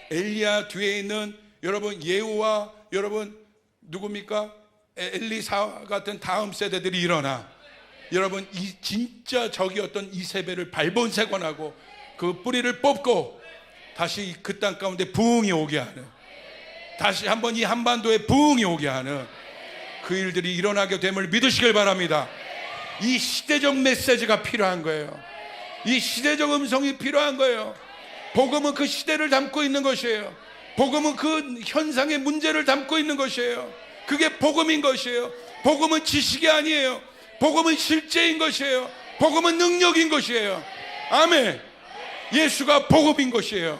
엘리야 뒤에 있는 여러분 예후와 여러분 누굽니까? 엘리사 같은 다음 세대들이 일어나 여러분 이 진짜 적이었던 이세벨을 발본색원하고 그 뿌리를 뽑고 다시 그 땅 가운데 부흥이 오게 하는, 다시 한번 이 한반도에 부흥이 오게 하는 그 일들이 일어나게 됨을 믿으시길 바랍니다. 이 시대적 메시지가 필요한 거예요. 이 시대적 음성이 필요한 거예요. 복음은 그 시대를 담고 있는 것이에요. 복음은 그 현상의 문제를 담고 있는 것이에요. 그게 복음인 것이에요. 복음은 지식이 아니에요. 복음은 실제인 것이에요. 복음은 능력인 것이에요. 아멘. 예수가 복음인 것이에요.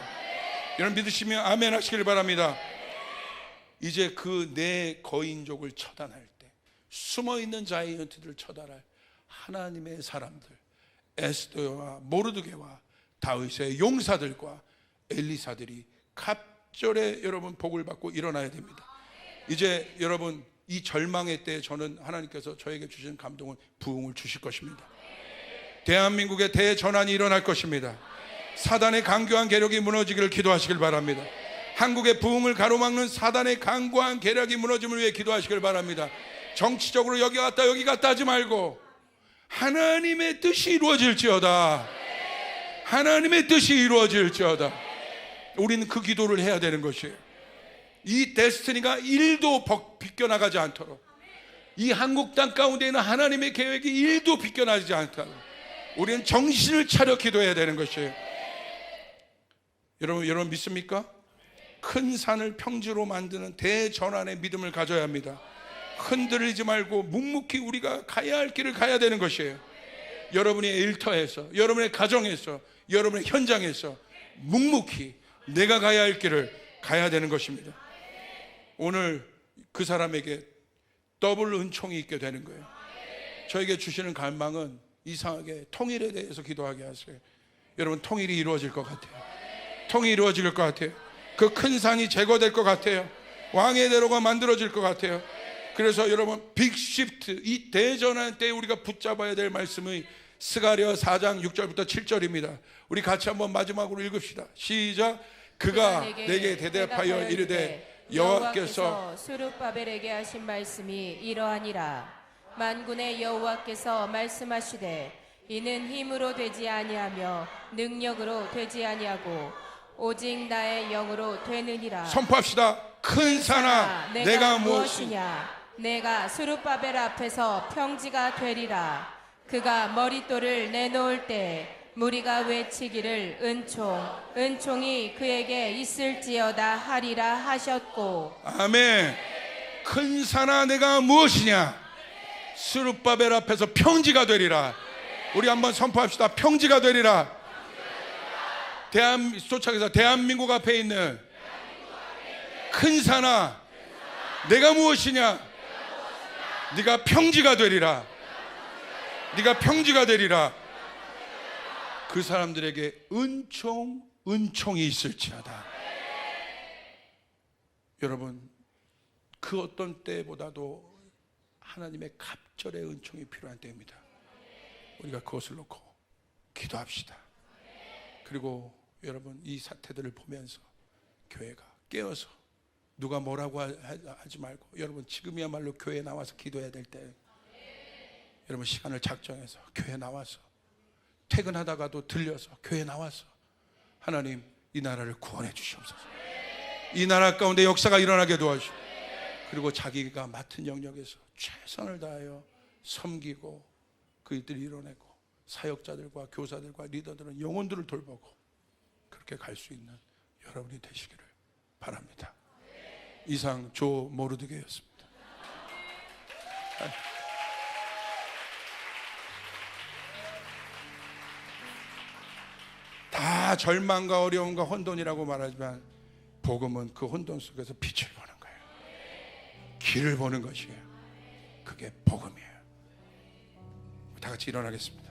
여러분 믿으시면 아멘 하시길 바랍니다. 이제 그 내 거인족을 처단할 때, 숨어있는 자이언트들을 처단할 하나님의 사람들, 에스더와 모르드게와 다윗의 용사들과 엘리사들이 갑절에 여러분 복을 받고 일어나야 됩니다. 이제 여러분 이 절망의 때에 저는 하나님께서 저에게 주신 감동은 부흥을 주실 것입니다. 대한민국의 대전환이 일어날 것입니다. 사단의 강교한 계략이 무너지기를 기도하시길 바랍니다. 한국의 부흥을 가로막는 사단의 강고한 계략이 무너짐을 위해 기도하시길 바랍니다. 정치적으로 여기 갔다 하지 말고 하나님의 뜻이 이루어질지어다. 하나님의 뜻이 이루어질지어다. 우리는 그 기도를 해야 되는 것이에요. 이 데스티니가 1도 비껴나가지 않도록, 이 한국 땅 가운데 있는 하나님의 계획이 1도 비껴나지 않도록 우리는 정신을 차려 기도해야 되는 것이에요. 여러분 믿습니까? 큰 산을 평지로 만드는 대전환의 믿음을 가져야 합니다. 흔들리지 말고 묵묵히 우리가 가야 할 길을 가야 되는 것이에요. 여러분의 일터에서, 여러분의 가정에서, 여러분의 현장에서 묵묵히 내가 가야 할 길을 가야 되는 것입니다. 오늘 그 사람에게 더블 은총이 있게 되는 거예요. 저에게 주시는 갈망은 이상하게 통일에 대해서 기도하게 하세요. 여러분 통일이 이루어질 것 같아요. 통일이 이루어질 것 같아요. 그 큰 산이 제거될 것 같아요. 왕의 대로가 만들어질 것 같아요. 그래서 여러분 빅시프트, 이 대전환 때 우리가 붙잡아야 될 말씀이 스가랴 4장 6절부터 7절입니다. 우리 같이 한번 마지막으로 읽읍시다. 시작. 그가 내게 대답하여 이르되 여호와께서 스룹바벨에게 하신 말씀이 이러하니라. 만군의 여호와께서 말씀하시되 이는 힘으로 되지 아니하며 능력으로 되지 아니하고 오직 나의 영으로 되느니라. 선포합시다. 큰 산아 내가 무엇이냐. 내가 스룹바벨 앞에서 평지가 되리라. 그가 머릿돌을 내놓을 때 무리가 외치기를 은총이 그에게 있을지어다 하리라 하셨고. 아멘. 큰 산아 내가 무엇이냐. 스룹바벨 앞에서 평지가 되리라. 우리 한번 선포합시다. 평지가 되리라. 소창에서 대한민국 앞에 있는 큰 산아 내가 무엇이냐. 네가 평지가 되리라. 네가 평지가 되리라. 그 사람들에게 은총이 있을지어다. 여러분, 그 어떤 때보다도 하나님의 갑절의 은총이 필요한 때입니다. 우리가 그것을 놓고 기도합시다. 그리고 여러분, 이 사태들을 보면서 교회가 깨어서 누가 뭐라고 하지 말고, 여러분 지금이야말로 교회에 나와서 기도해야 될 때, 여러분 시간을 작정해서 교회에 나와서, 퇴근하다가도 들려서 교회에 나와서 하나님 이 나라를 구원해 주시옵소서. 이 나라 가운데 역사가 일어나게 도와주시고, 그리고 자기가 맡은 영역에서 최선을 다하여 섬기고 그들이 이뤄내고, 사역자들과 교사들과 리더들은 영혼들을 돌보고 그렇게 갈 수 있는 여러분이 되시기를 바랍니다. 이상 조 모르드게였습니다. 다 절망과 어려움과 혼돈이라고 말하지만 복음은 그 혼돈 속에서 빛을 보는 거예요. 길을 보는 것이에요. 그게 복음이에요. 다 같이 일어나겠습니다.